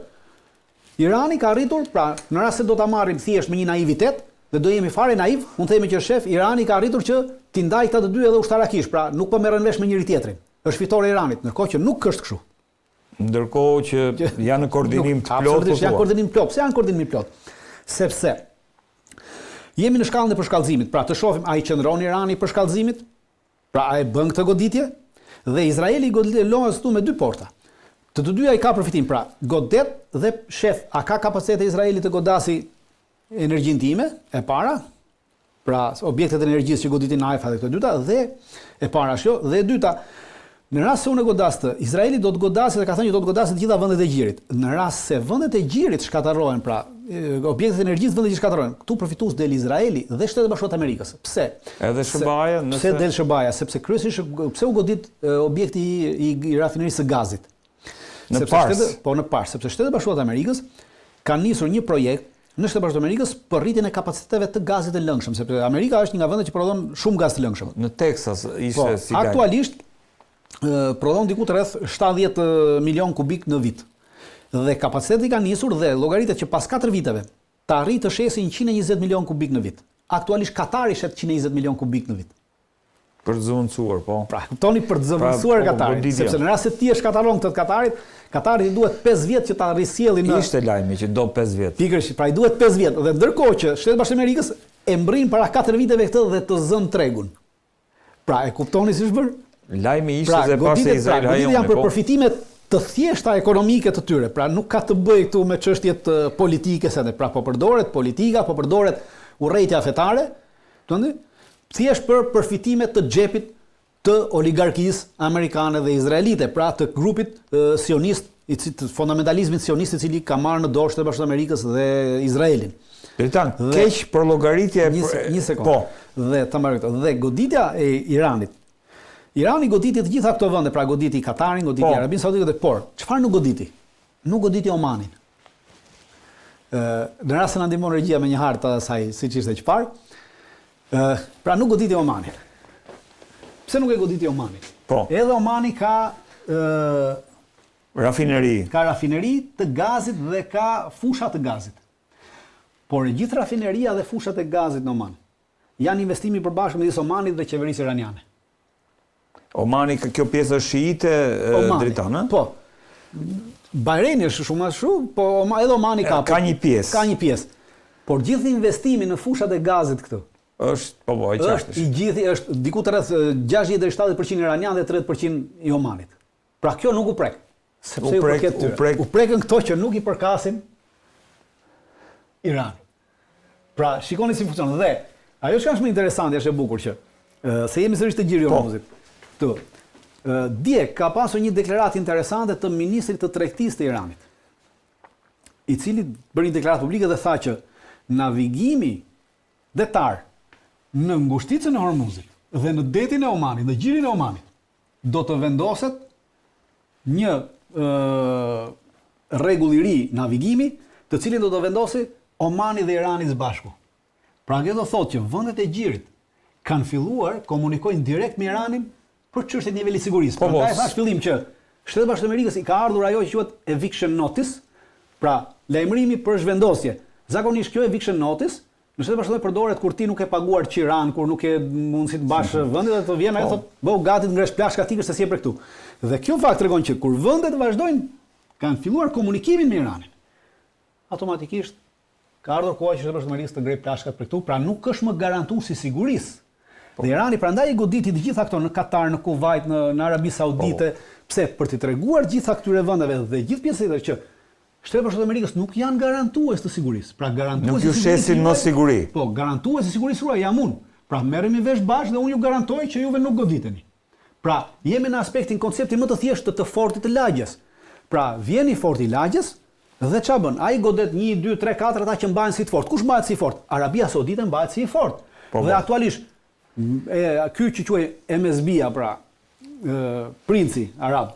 Irani ka arritur, pra në rast se do ta marrim thjesht me një naivitet dhe do jemi fare naiv, mund të themi që shef Irani ka arritur që t'i ndajë këta të dy edhe ushtarakisht, pra nuk po merren vesh me njëri tjetrin. Është fitore e Iranit, ndërkohë që nuk është kështu. Ndërkohë që janë në koordinim të plotë. Absolutisht janë koordinim plot. Pse janë koordinim plot? Sepse jemi në shkallën e përshkallëzimit, pra të shohim a i qëndron Irani për shkallëzimit, pra a e bën këtë goditje, dhe Izraeli lohet këtu me dy porta. Të dyja i ka përfitim, pra godet dhe shef, a ka kapacitet e Izraeli të godasi energjinë time, e para, pra objektet e energjisë që goditin në Haifa dhe këtë dyta, dhe e para është jo, dhe e dyta, në rast se unë godas të, Izraeli do të godasë dhe ka thënë që do të godasë të gjitha vendet e gjirit. Në rast se vendet e gjirit shkatërrohen, pra objektet e energjisë vendet që shkatërrohen, këtu përfitues del Izraeli dhe Shtetet Bashkuara të Amerikës. Pse? Edhe SBA-ja, pse del SBA-ja, sepse kryesisht pse u godit objekti i rafinerisë së gazit. Në Pars. Po në Pars, sepse Shtetet Bashkuara të Amerikës kanë nisur një projekt në Shtetet Bashkuara të Amerikës për rritjen e kapaciteteve të gazit të lëngshëm, sepse Amerika është një nga vendet që prodhon shumë gaz të lëngshëm. Në Texas ishte si gaz. Aktualisht prodhon diku rreth 70 milion kubik në vit. Dhe kapaciteti ka nisur dhe llogaritet që pas 4 viteve të arrijë të shesin 120 milion kubik në vit. Aktualisht Katari shet 120 milion kubik në vit. Për të zëvendësuar, po. Pra, kuptoni për të zëvendësuar Katarin, sepse në rast se ti je shkataron këtë Katarit, Katarit i duhet 5 vjet që ta rrisjellin në Ishte lajmi që do 5 vjet. Pikërisht, pra i duhet 5 vjet dhe ndërkohë që Shtetet Bashkuara të Amerikës e mbrin para 4 viteve këtë dhe të zën tregun. Pra, e kuptoni si është bërë? Lajmi ishte se pas se Izrael hajoni janë për përfitimet të thjeshta ekonomike të tyre. Pra, nuk ka të bëjë këtu me çështjet politike se pra po përdoret politika, po përdoret urrejtja fetare, thjesht për përfitimet të xhepit të oligarkisë amerikane dhe izraelite, pra të grupit sionist, të fundamentalizmit sionist i cili ka marrë në dorë Shtetet Bashkuara të Amerikës dhe Izraelin. Dritan, keq për llogaritje një sekond. Po. Dhe ta marrë këtë. Dhe goditja e Iranit. Irani goditi të gjitha këto vende, pra goditi Katarin, goditi Arabinë Saudite dhe por, çfarë nuk goditi? Nuk goditi Omanin. Në rast se na ndihmon regjia me një hartë asaj, siç ishte çfarë. Pra nuk goditi Omanin. Pse nuk e goditi Omanin? Po. Edhe Omani ka rafineri. Ka rafineri të gazit dhe ka fusha të gazit. Por e gjithë rafineria dhe fushat e gazit në Oman janë investimi përbashkët midis Omanit dhe qeverisë iraniane. Omani, kjo pjesë është shiite dritanë? Po. Bahreini është shumë më shumë, po edhe Omani ka një pjesë. Ka një pjesë. Por gjithë investimi në fushat e gazit këtu është e qartë. I gjithë është diku të rreth 60-70% iranian dhe 30% i Omanit. Pra kjo nuk u prek. Sepse u prekën këto që nuk i përkasin Iran. Pra shikoni si funksionon. Dhe ajo që është më interesante, është e bukur që se jemi sërish të gjirë Hormuzit. Këtu. Dje ka pasur një deklaratë interesante të ministrit të tregtisë të Iranit, i cili bëri një deklaratë publike dhe tha që navigimi detar në ngushticën e Hormuzit dhe në detin e Omanit, në gjirin e Omanit, do të vendoset një rregull i ri navigimi, të cilin do të vendosi Omani dhe Irani së bashku. Pra kjo do thotë që vendet e gjirit kanë filluar komunikojnë direkt me Iranin për çështjet e nivelit sigurisë. Prandaj thash fillim që Shtetet Bashkuara të Amerikës i ka ardhur ajo që quhet eviction notice, pra lajmërimi për zhvendosje. Zakonisht kjo eviction notice në Shtetet Bashkuara përdoret kur ti nuk e paguar qiran, kur nuk e mundësi të bash vendin dhe të vjen ajo thotë, "Bëu gati të ngresh plashka tikër se si e për këtu." Dhe kjo fakt tregon që kur vendet vazhdojnë kanë filluar komunikimin me Iranin, automatikisht ka ardhur koha që Shtetet Bashkuara të Amerikës të ngrej plashkat për këtu, pra nuk është më garantuesi sigurisë. Dhe Irani prandaj i goditi të gjitha këto në Katar, në Kuvajt, në Arabi Saudite, pse për të treguar gjitha këtyre vendeve dhe gjithë pjesë tjetër që Shtetet Bashkuara të Amerikës nuk janë garantues të sigurisë. Pra garantuesi nuk ju shesin në siguri. Po, garantuesi i sigurisë juaj jam unë. Pra merremi vesh bashkë dhe unë ju garantoj që juve nuk goditeni. Pra jemi në aspektin konceptin më të thjeshtë të fortit të lagjes. Pra vjen i forti i lagjes dhe ç'a bën? Ai godet 1, 2, 3, 4 ata që mbahen si të fort. Kush mbahet si i fort? Arabia Saudite mbahet si i fort. Dhe aktualisht ky që quhej MSB-a, pra princi arab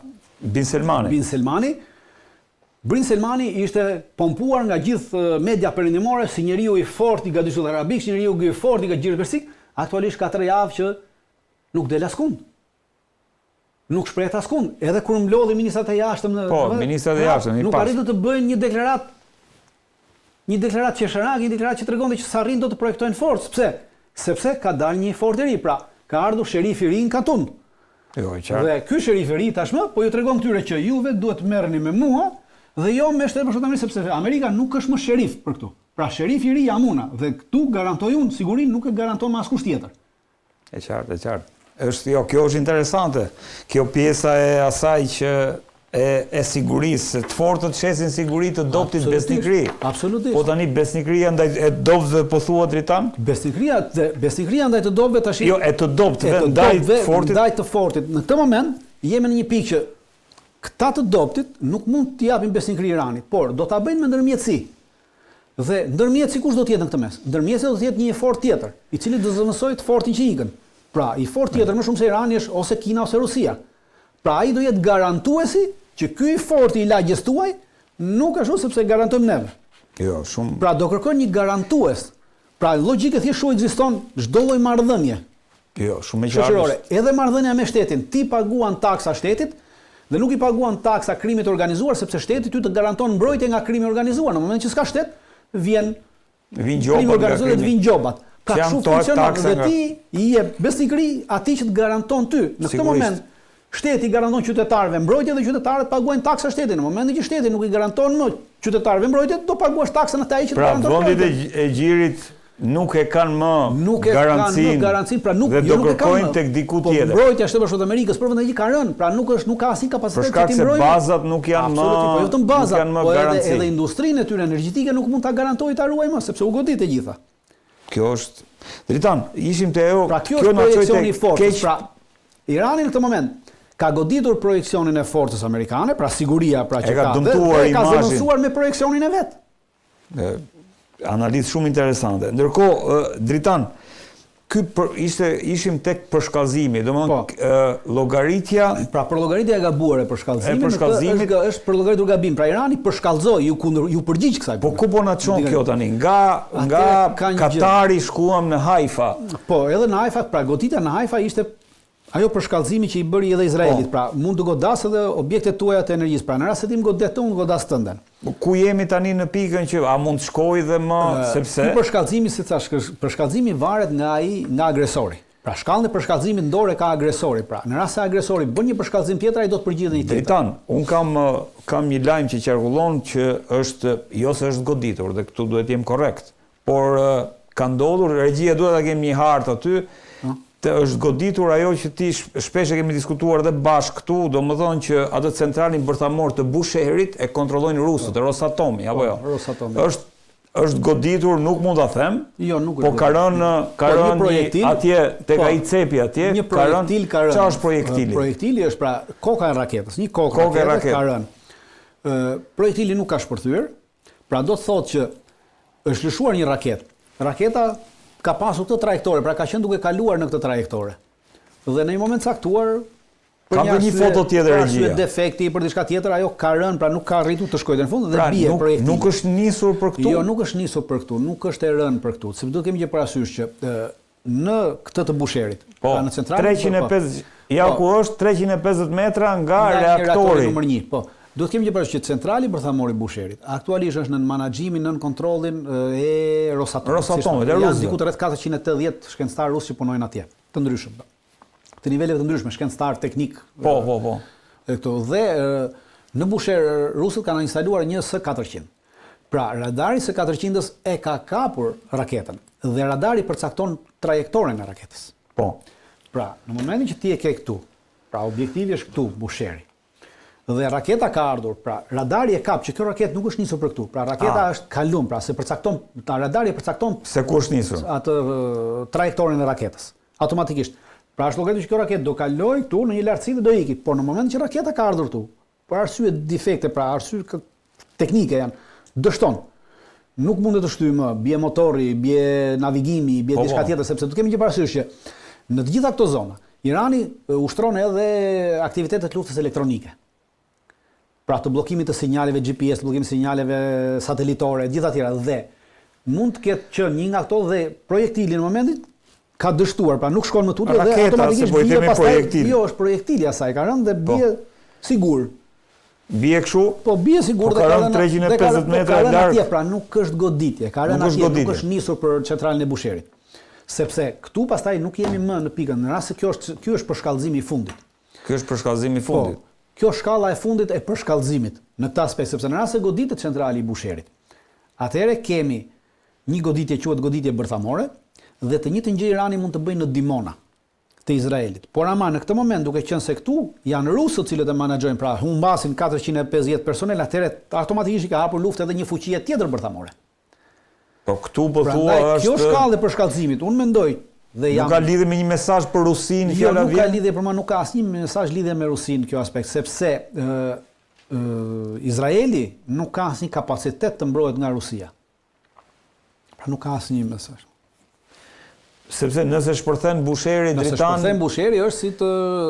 Bin Selmani ishte pompuar nga gjithë media perëndimore si njeriu i fortë i gadishullit arabik, si njeriu i fortë i gjirit persik. Aktualisht ka 3 javë që nuk del askund. Nuk shpreh askund. Edhe kur mlodhi ministrat e jashtëm ministrat e jashtëm nuk arritën të bëjnë një deklaratë qesharake, një deklaratë që tregonte që s'arrin do të projektojnë forcë. Pse? Sepse ka dalë një fort i ri, pra ka ardhur sherifi i ri në Katun. Dhe ky sherifi i ri tashmë po ju tregon këtyre që juve duhet të merreni me mua dhe jo me Shtetet Bashkuara të Amerikës, sepse Amerika nuk është më sherif për këtu. Pra sherifi i ri jam unë dhe këtu garantoj unë sigurinë, nuk e garanton më askush tjetër. E qartë. Kjo është interesante. Kjo pjesa e asaj që e sigurisë, të fortët shesin siguri të doptit besnikëri. Absolutisht. Po tani besnikëria ndaj e dobëve po thua dritan? Besnikëria ndaj të dobëve tash. Jo, e të dobëve ndaj të fortit. Në këtë moment jemi në një pikë që këta të dobtit nuk mund t'i japin besnikëri Iranit, por do ta bëjnë me ndërmjetësi. Dhe ndërmjetësi kush do të jetë në këtë mes? Ndërmjetësi do të jetë një fort tjetër, i cili do zëvendësojë të fortin që ikën. Pra, i fort tjetër më shumë se Irani është ose Kina ose Rusia. Pra, ai do jetë garantuesi që ky i forti i lagjes tuaj nuk ashtu sepse garantojmë neve. Jo, shumë. Pra do kërkojnë një garantues. Pra logjika thjesht shu ekziston çdo lloj marrëdhënie. Jo, shumë e qartë. Edhe marrëdhënia me shtetin, ti paguan taksa shtetit dhe nuk i paguan taksa krimit organizuar sepse shteti ty të garanton mbrojtje nga krimi organizuar. Në moment që s'ka shtet, vjen krimi organizuar dhe vijnë gjobat. Pra kështu funksionon dhe ti i jep besnikëri atij që të garanton ty. Në këtë moment shteti garanton qytetarëve mbrojtje dhe qytetarët paguajnë taksa shtetit. Në momentin që shteti nuk i garanton më qytetarëve mbrojtje, do paguash taksën atë ai që të garanton. Pra vendet e gjirit nuk e kanë më garancinë, pra nuk do kërkojnë tek diku tjetër. Po mbrojtja e Shtetit Amerikës për vendet që ka rënë, pra nuk ka asnjë kapacitet që ti mbrojë. Bazat nuk janë më, po jo vetëm bazat, po garanci. Edhe industrinë e tyre energjetike nuk mund ta garantojë ta ruajë më, sepse u godit e gjitha. Kjo është Dritan, ishim te ajo. Pra kjo është projekcioni i forcës. Pra Irani në këtë moment ka goditur projekcionin e forcës amerikane, pra siguria pra që ka zëvendësuar me projekcionin e vet. Analizë shumë interesante. Ndërkohë, Dritan, ishim tek përshkallëzimi, domethënë llogaritja. Pra për llogaritja e gabuar e përshkallëzimit është për llogaritur gabim. Pra Irani përshkallëzoi, ju përgjigj kësaj. Po ku po na çon kjo tani? Nga Katari shkuam në Haifa. Po, edhe në Haifa, pra goditja në Haifa ishte ajo përshkallëzimi që i bëri edhe Izraelit, pra mund të godasë edhe objektet tuaja të energjisë, pra në rast se ti më godet unë godas tënden. Ku jemi tani në pikën që a mund të shkoj dhe më sepse përshkallëzimi, si thash, përshkallëzimi varet nga agresori. Pra shkallën e përshkallëzimit në dorë ka agresori, pra në rast se agresori bën një përshkallëzim tjetër, ai do të përgjigjet një tjetër. Dritan, un kam një lajm që qarkullon që është jo se është goditur dhe këtu duhet të jem korrekt, por ka ndodhur, regjia duhet ta kemi një hartë aty. Është goditur ajo që ti shpesh e kemi diskutuar dhe bashkë këtu, domethënë që atë centralin bërthamor të Busherit e kontrollojnë rusët, Rosatomi, apo jo? Rosatomi. Është goditur, nuk mund ta them. Jo, nuk po ka rënë atje tek ai cepi atje, ka rënë. Çfarë është projektili? Projektili është pra koka e raketës, një kokë rakete ka rënë. Projektili nuk ka shpërthyer, pra do të thotë që është lëshuar një raketë. Raketa ka pasur këtë trajektore, pra ka qenë duke kaluar në këtë trajektore. Dhe në një moment caktuar, ka një foto tjetër regjia. Defekti për diçka tjetër, ajo ka rënë, pra nuk ka arritur të shkojë në fund dhe bie projektili. Nuk është nisur për këtu. Jo, nuk është nisur për këtu, nuk është e rënë për këtu, sepse duhet kemi që parasysh që në këtë të Busherit, pra në centralën 350, ja ku është 350 metra nga reaktori numër 1, po. Duhet kemi që parasysh që centrali bërthamor i Busherit aktualisht është në menaxhimin, nën kontrollin e Rosatomit. Janë diku rreth 480 shkencëtar rusë që punojnë atje, të ndryshëm. Të niveleve të ndryshme, shkencëtar, teknik. Po. Këto dhe në Busher rusët kanë instaluar një S-400. Pra radari S-400-s e ka kapur raketën dhe radari përcakton trajektoren e raketës. Po. Pra, në momentin që ti e ke këtu, pra objektivi është këtu, Busheri. Dhe raketa ka ardhur, pra radari e kap që kjo raketë nuk është nisur për këtu. Pra raketa është kalum, pra se përcakton, radari e përcakton se ku është nisur atë trajektorin e raketës. Automatikisht. Pra është llogaritur që kjo raketë do kaloj këtu në një lartësi dhe do iki, por në momentin që raketa ka ardhur këtu, për arsye defekte, pra arsye teknike janë, dështon. Nuk mundet të shtyjë më, bie motori, bie navigimi, bie diçka tjetër, sepse do kemi një parasysh që në të gjitha këto zona, Irani ushtron edhe aktivitetet luftës elektronike. Pra të bllokimit të sinjaleve GPS, të bllokimit të sinjaleve satelitore, gjitha tjera dhe mund të ketë që një nga këto dhe projektili në momentin ka dështuar, pra nuk shkon më tutje dhe automatikisht bie pastaj. Jo, është projektili asaj, ka rënë dhe bie sigur. Bie kështu? Po bie sigur dhe ka rënë 350 metra larg. Atje, pra nuk është goditje, ka rënë atje, nuk është nisur për centralën e Busherit. Sepse këtu pastaj nuk jemi më në pikën, në rast se ky është përshkallëzimi i fundit. Ky është përshkallëzimi i fundit. Kjo shkalla e fundit e përshkallëzimit në këtë aspekt, sepse në rast se goditet centrali i Busherit, atëherë kemi një goditje quhet goditje bërthamore dhe të njëjtën gjë Irani mund të bëjë në Dimona të Izraelit. Por ama në këtë moment duke qenë se këtu janë rusët cilët e menaxhojnë, pra humbasin 450 personel, atëherë automatikisht i ka hapur luftë edhe një fuqi tjetër bërthamore. Po këtu po thua është kjo shkallë e përshkallëzimit, unë mendoj nuk ka lidhje me një mesazh për Rusinë, fjala vjen. Jo, nuk ka lidhje për mua, nuk ka asnjë mesazh lidhje me Rusinë kjo aspekt, sepse Izraeli nuk ka asnjë kapacitet të mbrohet nga Rusia. Pra nuk ka asnjë mesazh. Sepse nëse shpërthen Busheri Nëse shpërthen Busheri është si të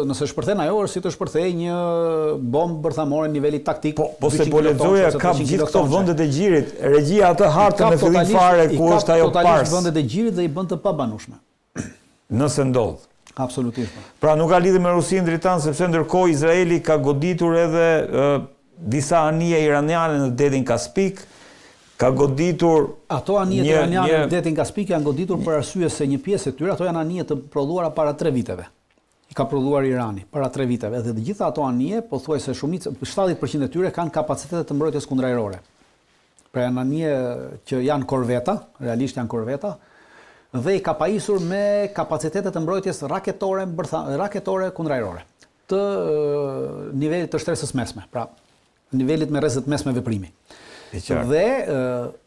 nëse shpërthen ajo është si të shpërthej një bombë bërthamore në nivel taktik. Po se po lexoja ka gjithë këto vendet e gjirit, regjia atë hartën në fillim fare ku është ajo pars. Vendet e gjirit dhe i bën të pabanueshme. Nëse ndodh. Absolutisht. Pra nuk ka lidhje me Rusinë Dritan, sepse ndërkohë Izraeli ka goditur edhe disa anije iraniane në detin Kaspik, ka goditur ato anijet iraniane në detin Kaspik janë goditur për arsye se një pjesë e tyre ato janë anije të prodhuara para 3 viteve. I ka prodhuar Irani para 3 viteve dhe të gjitha ato anije, pothuajse shumica 70% e tyre kanë kapacitete të mbrojtjes kundërajrore. Pra janë anije që janë korveta, realisht janë korveta, dhe i ka pajisur me kapacitete të mbrojtjes raketore kundërajrore të nivelit të shtresës mesme, pra nivelit me rrezet mesme veprimi. Dhe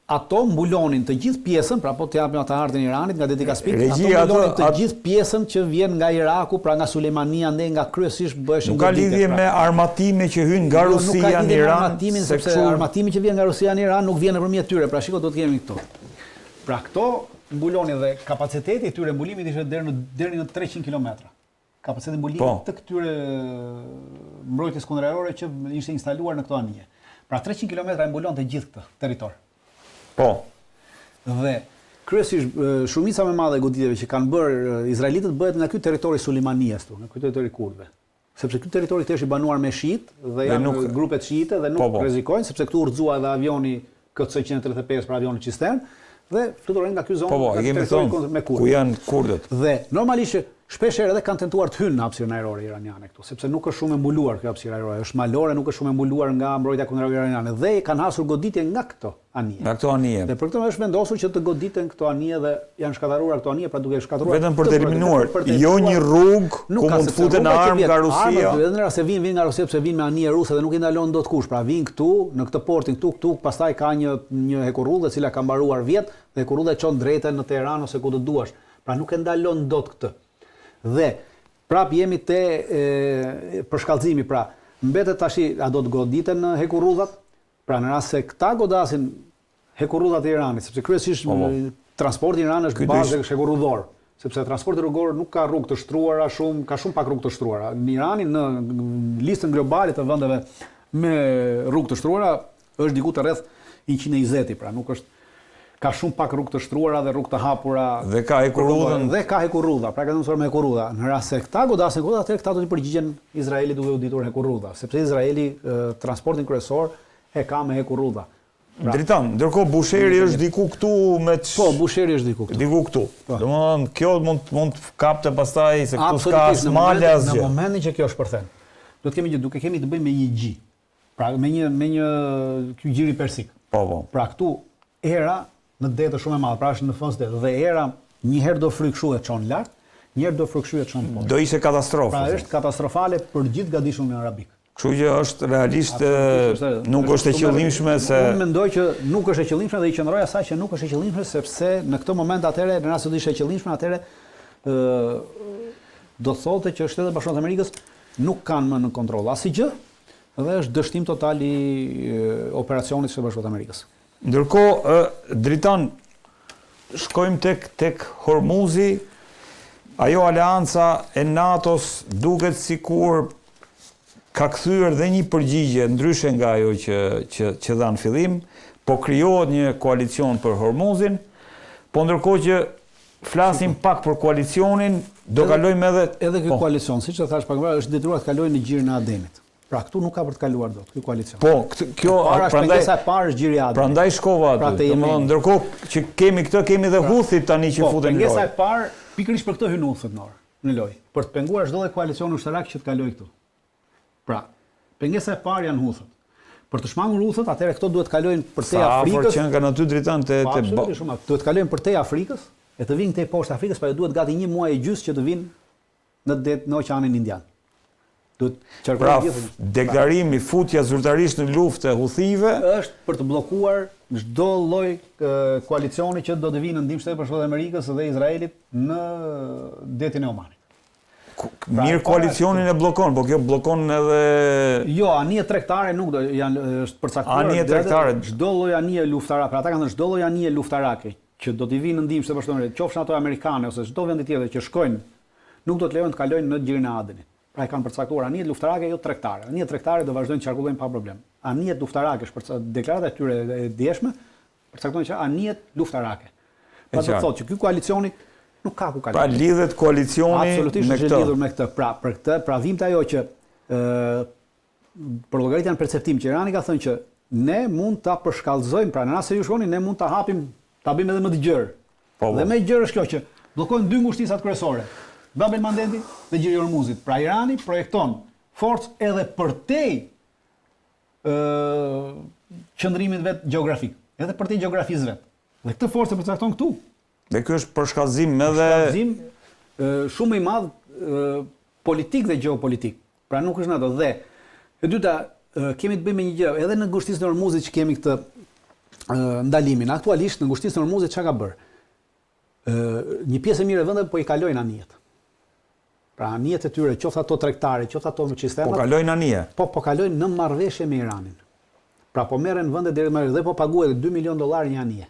ato mbulonin të gjithë pjesën, pra po të japim ata ardhin Iranit nga deti Kaspik, ato mbulonin të gjithë pjesën që vjen nga Iraku, pra nga Sulejmania, ndej nga kryesisht bëheshin nuk ka lidhje me armatime që hyn nga Rusia në Iran, sepse armatimi që vjen nga Rusia në Iran nuk vjen nëpërmjet tyre, pra shiko do të kemi këto. Pra këto mbulonin dhe kapaciteti i tyre mbulimit ishte deri në 300 kilometra. Kapaciteti mbulimit të këtyre mbrojtjes kundërajrore që ishte instaluar në këto anije. Pra 300 kilometra e mbulon të gjithë këtë territor. Po. Dhe kryesisht shumica më e madhe e goditjeve që kanë bërë izraelitët bëhet nga ky territori Sulejmanias, nga ky territori kurdëve. Sepse ky territori është i banuar me shiit dhe janë grupet shiite dhe nuk rrezikojnë sepse këtu udhëzua edhe avioni KC-135 për avionin cistern dhe fluturojnë nga ky zonë me ku janë kurdët. Dhe normalisht shpesh herë edhe kanë tentuar të hynë në hapësirën ajrore iraniane këtu, sepse nuk është shumë e mbuluar kjo hapësirë ajrore, është malore, nuk është shumë e mbuluar nga mbrojtja kundërajrore iraniane dhe kanë hasur goditje nga këto anije. Nga këto anije. Dhe për këtë është vendosur që të goditen këto anije dhe janë shkatëruar këto anije, pra duke shkatëruar vetëm për të eliminuar, jo një rrugë ku mund të futen armë nga Rusia. Edhe në rast se vinë nga Rusia sepse vinë me anije ruse dhe nuk i ndalon dot kush, pra vinë këtu në këtë portin këtu, pastaj ka një hekurrudhe e cila ka mbaruar vjet dhe hekurrudha e çon drejtën në Tiranë ose ku do duash. Pra nuk e ndalon dot këtë. Dhe prap jemi te për shkallëzimi, pra mbetet tash a do të goditen hekurrudhat, pra në rast se këta godasin hekurrudhat e Iranit, sepse kryesisht transporti i Iranit është bazë hekurrudhor, sepse transporti rrugor nuk ka rrugë të shtruara shumë, ka shumë pak rrugë të shtruara. Në Iranin në listën globale të vendeve me rrugë të shtruara është diku të rreth 120, pra nuk është ka shumë pak rrugë të shtruara dhe rrugë të hapura. Dhe ka hekurrudha. Dhe ka hekurrudha, pra ka dhënë me hekurrudha. Në rast se këta godasin hekurrudha, atëherë këta do të përgjigjen Izraelit duke u ditur hekurrudha, sepse Izraeli transportin kryesor e ka me hekurrudha. Dritan, ndërkohë Busheri është diku këtu me Po, Busheri është diku këtu. Diku këtu. Domethënë kjo mund të kapte pastaj se këtu s'ka asmale asgjë. Në momentin që kjo është përthen, do të kemi duke kemi të bëjmë me një gjë. Pra me një ky gjiri persik. Po. Pra këtu era në det është shumë e madhe, pra është në fund det dhe era një herë do frikëshuhet çon lart, një herë do frikëshuhet çon poshtë. Do ishte katastrofë. Pra është katastrofale për gjithë gadishumin arabik. Kështu që është realisht nuk është e qëllimshme se unë mendoj që nuk është e qëllimshme dhe i qëndroj asaj që nuk është e qëllimshme sepse në këtë moment atëherë në rast se do ishte e qëllimshme atëherë do thotë që Shtetet Bashkuara të Amerikës nuk kanë më në kontroll asgjë dhe është dështim total i operacionit të Shtetit Bashkuara të Amerikës. Ndërkohë, Dritan, shkojmë tek Hormuzi, ajo aleanca e NATO-s duket sikur ka kthyer dhe një përgjigje ndryshe nga ajo që dha në fillim, po krijohet një koalicion për Hormuzin, po ndërkohë që flasim pak për koalicionin, do kalojmë edhe ky koalicion, siç e thash pak më parë, është detyruar të kalojë në gjirin e Adenit. Pra këtu nuk ka për të kaluar dot ky koalicion. Po, kjo prandaj sa parë është gjiri i Adenit. Prandaj shkova aty. Domethënë ndërkohë që kemi këtë, kemi dhe Huthit tani që futen në lojë. Pengesa e parë pikërisht për këtë hyn Huthit në lojë, për të penguar çdo lloj koalicioni ushtarak që të kalojë këtu. Pra, pengesa e parë janë Huthit. Për të shmangur Huthit, atëherë këto duhet të kalojnë përtej Afrikës. Sa që kanë aty Dritan te duhet të kalojnë përtej Afrikës, e të vinë këtej poshtë Afrikës, pra duhet gati 1 muaj e gjys që të vinë në Oqeanin Indian. Pra, deklarimi futja zyrtarisht në luftë e Huthive është për të bllokuar çdo lloj koalicioni që do të vinë në ndihmë Shtetit Bashkuar të Amerikës dhe Izraelit në detin e Omanit. Mirë, koalicionin e bllokon, po kjo bllokon edhe jo, anije tregtare nuk do janë është përcaktuar. Anije tregtare, çdo lloj anije luftarake, pra ata kanë thënë çdo lloj anije luftarake që do të vinë në ndihmë Shtetit Bashkuar të Amerikës, qofshin ato amerikane ose çdo vendi tjetër që shkojnë, nuk do të lejohen të kalojnë në gjirin e Adenit. Pra e kanë përcaktuar anijet luftarake jo tregtare. Anijet tregtare do vazhdojnë të qarkullojnë pa problem. Anijet luftarake është deklarata e tyre e djeshme, përcaktojnë që anijet luftarake. Pa do të thotë që ky koalicioni nuk ka ku kaloj. Pra lidhet koalicioni me këtë. Lidhur me këtë. Pra për këtë, pra vimte ajo që për llogaritjen e perceptim që Irani ka thënë që ne mund ta përshkallëzojmë, pra në rast se ju shkoni, ne mund ta hapim, ta bëjmë edhe më të gjerë. Dhe më e gjerë është kjo që bllokojnë dy ngushtisat kryesore, Bab el Mandenti dhe Gjiri Hormuzit. Pra Irani projekton forcë edhe përtej qëndrimit vet gjeografik, edhe përtej gjeografisë vet. Dhe këtë forcë e përcakton këtu. Dhe ky është përshkallëzim edhe shumë i madh politik dhe gjeopolitik. Pra nuk është ato. Dhe e dyta, kemi të bëjmë me një gjë, edhe në ngushtisën e Hormuzit që kemi këtë ndalimin. Aktualisht në ngushtisën e Hormuzit çka ka bërë? Një pjesë e mirë e vendeve po i kalojnë anijet. Pra anijet e tyre, qoftë ato tregtare, qoftë ato cisterna. Po kalojnë anije. Po kalojnë në marrëveshje me Iranin. Pra po merren vende deri më dhe po paguhet $2 milion një anije.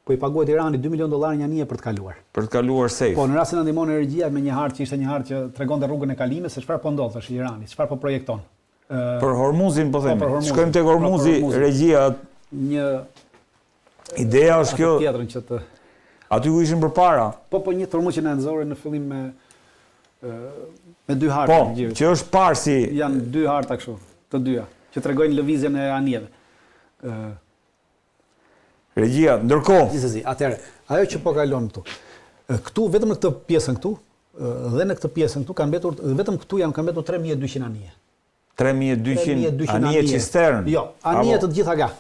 Po i paguhet Irani $2 milion një anije për të kaluar. Për të kaluar safe. Po në rastin e ndihmon energjia me një hartë që ishte një hartë që tregonte rrugën e kalimit se çfarë po ndodh tash Irani, çfarë po projekton. Për Hormuzin po themi. Shkojmë tek Hormuzi, regjia. Një ideja është kjo. Tjetrën që të Aty ku ishin përpara. Po një Hormuz që na nxorri në fillim me dy harta. Po, që është parë si janë dy harta kështu, të dyja, që tregojnë lëvizjen e anijeve. Regjia, ndërkohë. Gjithsesi, atëherë, ajo që po kalon këtu. Këtu vetëm në këtë pjesën këtu dhe në këtë pjesën këtu kanë mbetur vetëm këtu kanë mbetur 3200 anije. 3200 anije cistern. Jo, anije të gjitha ga.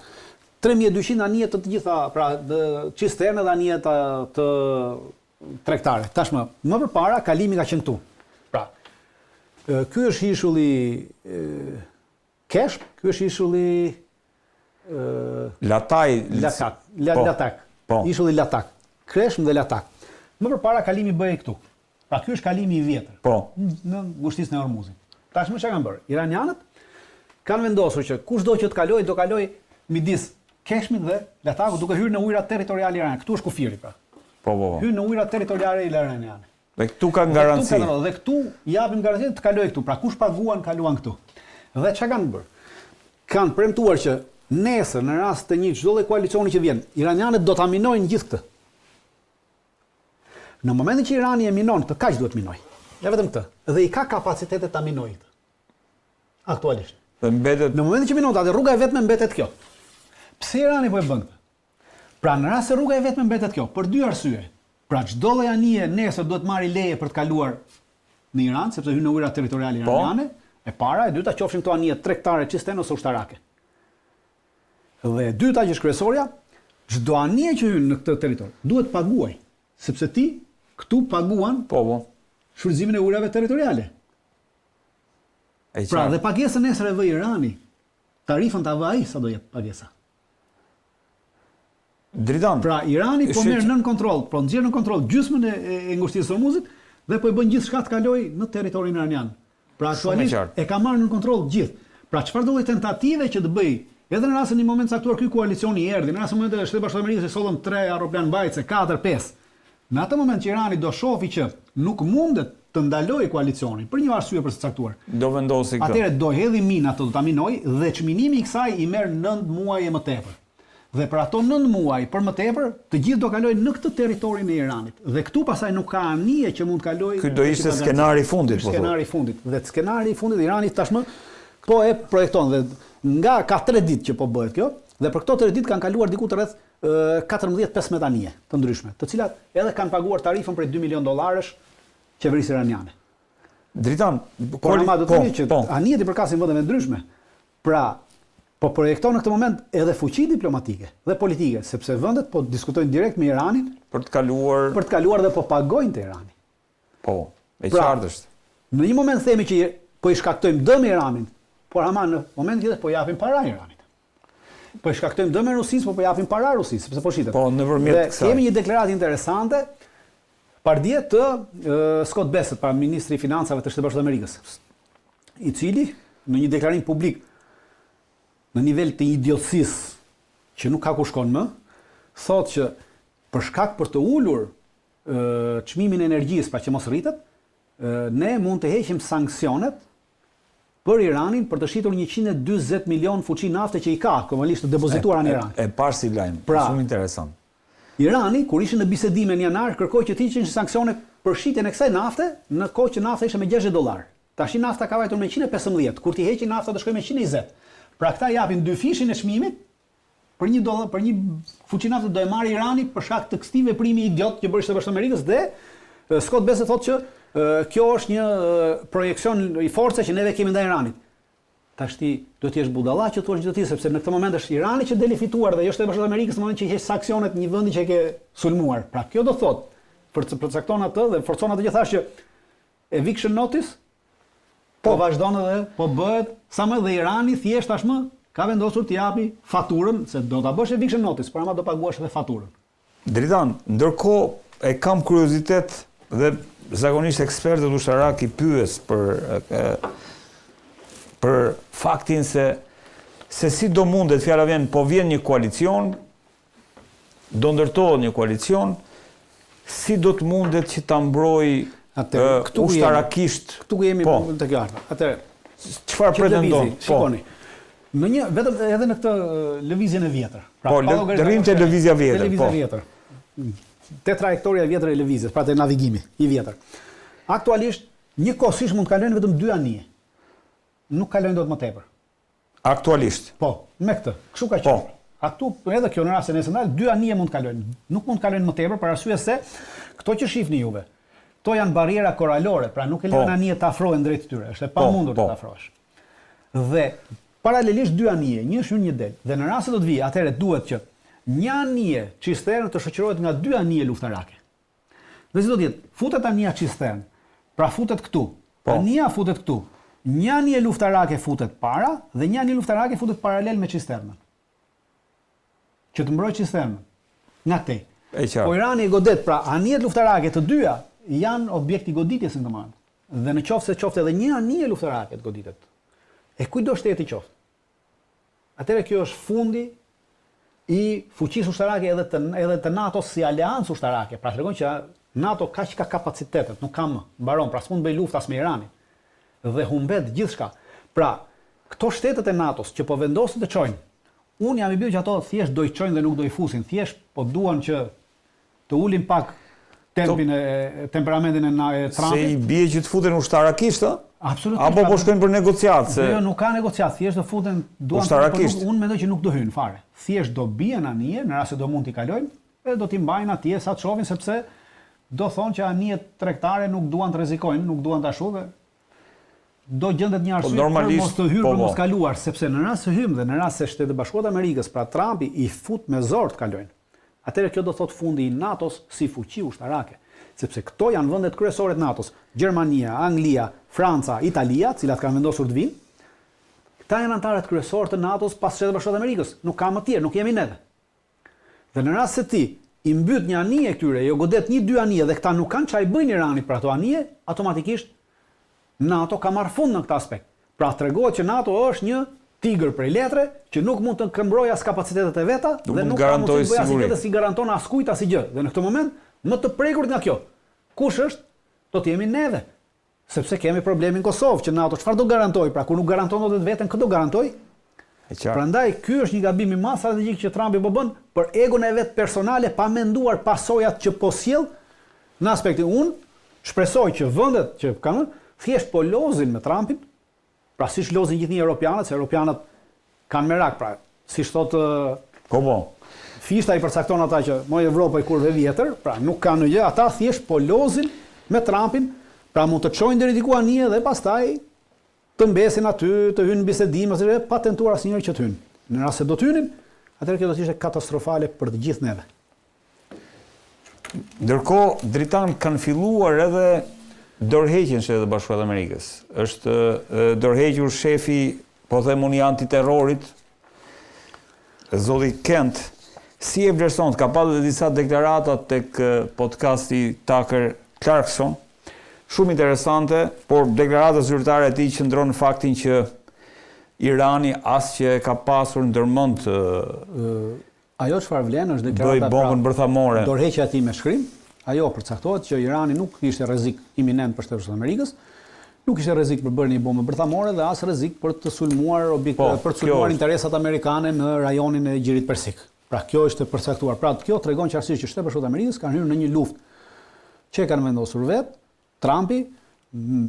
3200 anije të gjitha, pra cisterne dhe anije të tregtare. Tashmë, më përpara kalimi ka qenë këtu. Pra, ky është ishulli Keshp, ky është ishulli Latak. Ishulli Latak. Kreshmë dhe Latak. Më përpara kalimi bëhej këtu. Pra ky është kalimi i vjetër. Po. Në ngushtisën e Hormuzit. Tashmë çka kanë bërë? Iranianët kanë vendosur që kushdo që të kalojë do kalojë midis Keshmit dhe Latakut duke hyrë në ujërat territoriale iraniane. Këtu është kufiri pra. Po. Hyrë në ujërat territoriale iraniane. Dhe këtu kanë garanci. Dhe këtu japin garanci të kalojë këtu. Pra kush paguan, kaluan këtu. Dhe çka kanë bërë? Kanë premtuar që nesër në rast të një çdo lloj koalicioni që vjen, iranianët do ta minojnë gjithë këtë. Në momentin që Irani e minon këtë, kaq duhet minoj. Ja vetëm këtë. Dhe i ka kapacitetet ta minojë këtë. Aktualisht. Dhe mbetet. Në momentin që minon atë rruga e vetme mbetet kjo. Pse Irani po e bën këtë? Pra në rast se rruga e vetme mbetet kjo, për dy arsye. Pra çdo lloj anije nesër duhet marrë leje për të kaluar në Iran, sepse hyn në ujërat territoriale iraniane. E para, e dyta qofshin këto anije tregtare, cisterne ose ushtarake. Dhe e dyta që është kryesorja, çdo anije që hyn në këtë territor duhet paguaj, sepse ti këtu paguan shfrytëzimin e ujërave territoriale. Pra dhe pagesën nesër e vë Irani. Tarifën ta vë ai sa do jep pagesa. Dritan. Pra Irani po merr nën kontroll, po nxjerr nën kontroll gjysmën e ngushtisë së Hormuzit dhe po i bën gjithçka të kalojë në territorin iranian. Pra aktualisht e ka marrë në kontroll gjithë. Pra çfarë do lloj tentative që të bëj, edhe në rastin në moment caktuar ky koalicioni erdhi, në rastin momentin e Shtetit Bashkuar të Amerikës sollën 3 aeroplan mbajtëse, 4, 5. Në atë moment që Irani do shohë që nuk mundet të ndalojë koalicionin për një arsye për të caktuar. Do vendosi këtë. Atëherë do hedhë mina ato, do ta minoj dhe çminimi i kësaj i merr 9 muaj e më tepër. Dhe për ato 9 muaj për më tepër, të gjithë do kalojnë në këtë territorin e Iranit. Dhe këtu pasaj nuk ka anije që mund të kalojë. Ky do ishte skenari i fundit, po. Skenari i fundit. Dhe skenari i fundit i Iranit tashmë po e projekton dhe nga ka 3 ditë që po bëhet kjo, dhe për këto 3 ditë kanë kaluar diku të rreth 14-15 anije të ndryshme, të cilat edhe kanë paguar tarifën për $2 milion qeverisë iraniane. Dritan, por ama do të thënë që anijet i përkasin vende të ndryshme. Pra po projekton në këtë moment edhe fuqi diplomatike dhe politike, sepse vendet po diskutojnë direkt me Iranin për të kaluar dhe po pagojnë te Irani. Po, e qartë është. Në një moment themi që po i shkaktojmë dëm Iranin, por ama në moment tjetër po japim para Iranit. Po i shkaktojmë dëm Rusisë, po japim para Rusisë, sepse po shitet. Po nëpërmjet kësaj. Kemi një deklaratë interesante pardje të Scott Bessent, pra ministri i financave të Shtetit Bashkuar të Amerikës, i cili në një deklarim publik në nivel të idiotësisë që nuk ka ku shkon më, thotë që për shkak për të ulur çmimin e energjisë, pra që mos rritet, ne mund të heqim sanksionet për Iranin për të shitur 140 milion fuqi nafte që i ka, aktualisht të depozituara në Iran. E parë si lajm, shumë interesant. Irani, kur ishin në bisedime në janar, kërkoi që të hiqen sanksionet për shitjen e kësaj nafte, në kohë që nafta ishte me $60. Tash nafta ka vajtur me 115, kur ti heqin nafta do shkojë me 120. Pra këta japin 2 fishin e çmimit për $1, për një fuqinaftë do e marrë Irani për shkak të këtij veprimi idiot që bëri Shtetet Bashkuara të Amerikës dhe Scott Bessent thotë që kjo është një projekcion i forcë që neve kemi ndaj Iranit. Tash ti do të jesh budalla që thua çdo ti sepse në këtë moment është Irani që deli fituar dhe jo Shtetet Bashkuara të Amerikës në momentin që i heq sanksionet një vendi që e ke sulmuar. Pra kjo do thotë për të përcakton atë dhe forcon atë që thash që eviction notice po vazhdon edhe po bëhet sa më dhe Irani thjesht tashmë ka vendosur të japi faturën se do ta bësh eviction notice, por ama do paguash edhe faturën. Dritan, ndërkohë e kam kuriozitet dhe zakonisht ekspertët ushtarak i pyes për faktin se si do mundet, fjala vjen, po vjen një koalicion, do ndërtohet një koalicion, si do të mundet që ta mbrojë ushtarakisht. Këtu jemi të qartë. Atëherë, çfarë pretendon? Shikoni. Në një vetëm edhe në këtë lëvizjen e vjetër. Po, rrim te lëvizja vjetër. Lëvizja vjetër. Te trajektoria vjetër e lëvizjes, pra te navigimi i vjetër. Aktualisht njëkohësisht mund të kalojnë vetëm 2 anije. Nuk kalojnë dot më tepër. Aktualisht. Po, me këtë. Kështu ka qenë. Aktu edhe kjo në rastin e Senal 2 anije mund të kalojnë. Nuk mund të kalojnë më tepër për arsye se këto që shihni juve. Kto janë barriera koralore, pra nuk e lënë anije të afrohen drejt tyre. Është e pamundur të afrohesh. Dhe paralelisht 2 anije, një shyn një del. Dhe në rast se do të vijë, atëherë duhet që një anije cistern të shoqërohet nga 2 anije luftarake. Dhe si do të jetë? Futet anija cistern. Pra futet këtu. Anija futet këtu. Një anije luftarake futet para dhe një anije luftarake futet paralel me cisternën. Që të mbrojë cisternën nga tej. Po Irani e godet, pra anijet luftarake të dyja janë objekti goditjes në këtë moment. Dhe në qoftë edhe një anije luftarake të goditet. E kujdo shteti qoftë. Atëherë kjo është fundi i fuqisë ushtarake edhe të NATO si aleancë ushtarake. Pra tregon që NATO kaq ka kapacitetet, nuk ka më, mbaron, pra s'mund bëj luftë as me Iranin. Dhe humbet gjithçka. Pra, këto shtetet e NATO-s që po vendosin të çojnë, unë jam i bindur që ato thjesht do i çojnë dhe nuk do i fusin, thjesht po duan që të ulin pak tempin e temperamentin e Trumpit. Se i bie që të futen ushtarakisht, Absolutisht. Apo po shkojnë për negociatë? Jo, nuk ka negociatë, thjesht do futen ushtarakisht. Unë mendoj që nuk do hyjnë fare. Thjesht do bien anije, në rast se do mund t'i kalojnë, dhe do t'i mbajnë atje sa të shohin sepse do thonë që anijet tregtare nuk duan të rrezikojnë, nuk duan ta shohin. Do gjendet një arsye për mos të hyrë për mos kaluar, sepse në rast se hym dhe në rast se Shtetet Bashkuara të Amerikës, pra Trumpi i fut me zor të kalojnë. Atëherë kjo do thotë fundi i NATO-s si fuqi ushtarake, sepse këto janë vendet kryesore të NATO-s, Gjermania, Anglia, Franca, Italia, të cilat kanë vendosur të vinë. Këta janë anëtarët kryesorë të NATO-s pas Shtetet Bashkuara të Amerikës, nuk ka më tjerë, nuk jemi neve. Dhe në rast se ti i mbyt një anije këtyre, jo godet 1-2 anije dhe këta nuk kanë çfarë bëjnë Iranit për ato anije, automatikisht NATO ka marrë fund në këtë aspekt. Pra tregohet që NATO është një tigër prej letre që nuk mund të këmbrojë as kapacitetet e veta dhe nuk ka mundësi të bëjë asgjë si garanton askujt asgjë. Dhe në këtë moment më të prekurit nga kjo, kush është? Do të jemi neve. Sepse kemi problemin Kosovë që NATO çfarë do garantojë? Pra kur nuk garanton dot vetën, kë do garantojë? Prandaj ky është një gabim i madh strategjik që Trumpi po bën për egon e vet personale pa menduar pasojat që po sjell në aspektin. Unë shpresoj që vendet që kanë thjesht po lozin me Trumpin, pra siç lozin gjithnjë europianët, se europianët kanë merak, pra siç thotë Fishta i përcakton ata që moj Evropa i kurve vjetër, pra nuk kanë gjë, ata thjesht po lozin me Trumpin, pra mund të çojnë deri diku anije dhe pastaj të mbesin aty, të hynë në bisedim, pa tentuar asnjëri që të hynë. Në rast se do të hynin, atëherë kjo do të ishte katastrofale për të gjithë neve. Ndërkohë, Dritan kanë filluar edhe dorëheqjen e Shtetet Bashkuara të Amerikës. Është dorëhequr shefi, po themuni antiterrorit, zoti Kent. Si e vlerëson? Ka pasur disa deklarata tek podcasti Tucker Carlson, shumë interesante, por deklarata zyrtare e tij qëndron në faktin që Irani asgjë ka pasur ndërmend ajo çfarë vlen është deklarata bëj bombën bërthamore. Dorëheqja e tij me shkrim. Ajo përcaktohet që Irani nuk ishte rrezik iminent për Shtetet Bashkuara të Amerikës, nuk ishte rrezik për bërë një bombë bërthamore dhe as rrezik për të sulmuar për të sulmuar interesat amerikane në rajonin e Gjirit Persik. Pra kjo është përcaktuar. Pra kjo tregon qartësisht që Shtetet Bashkuara të Amerikës kanë hyrë në një luftë që kanë vendosur vet. Trumpi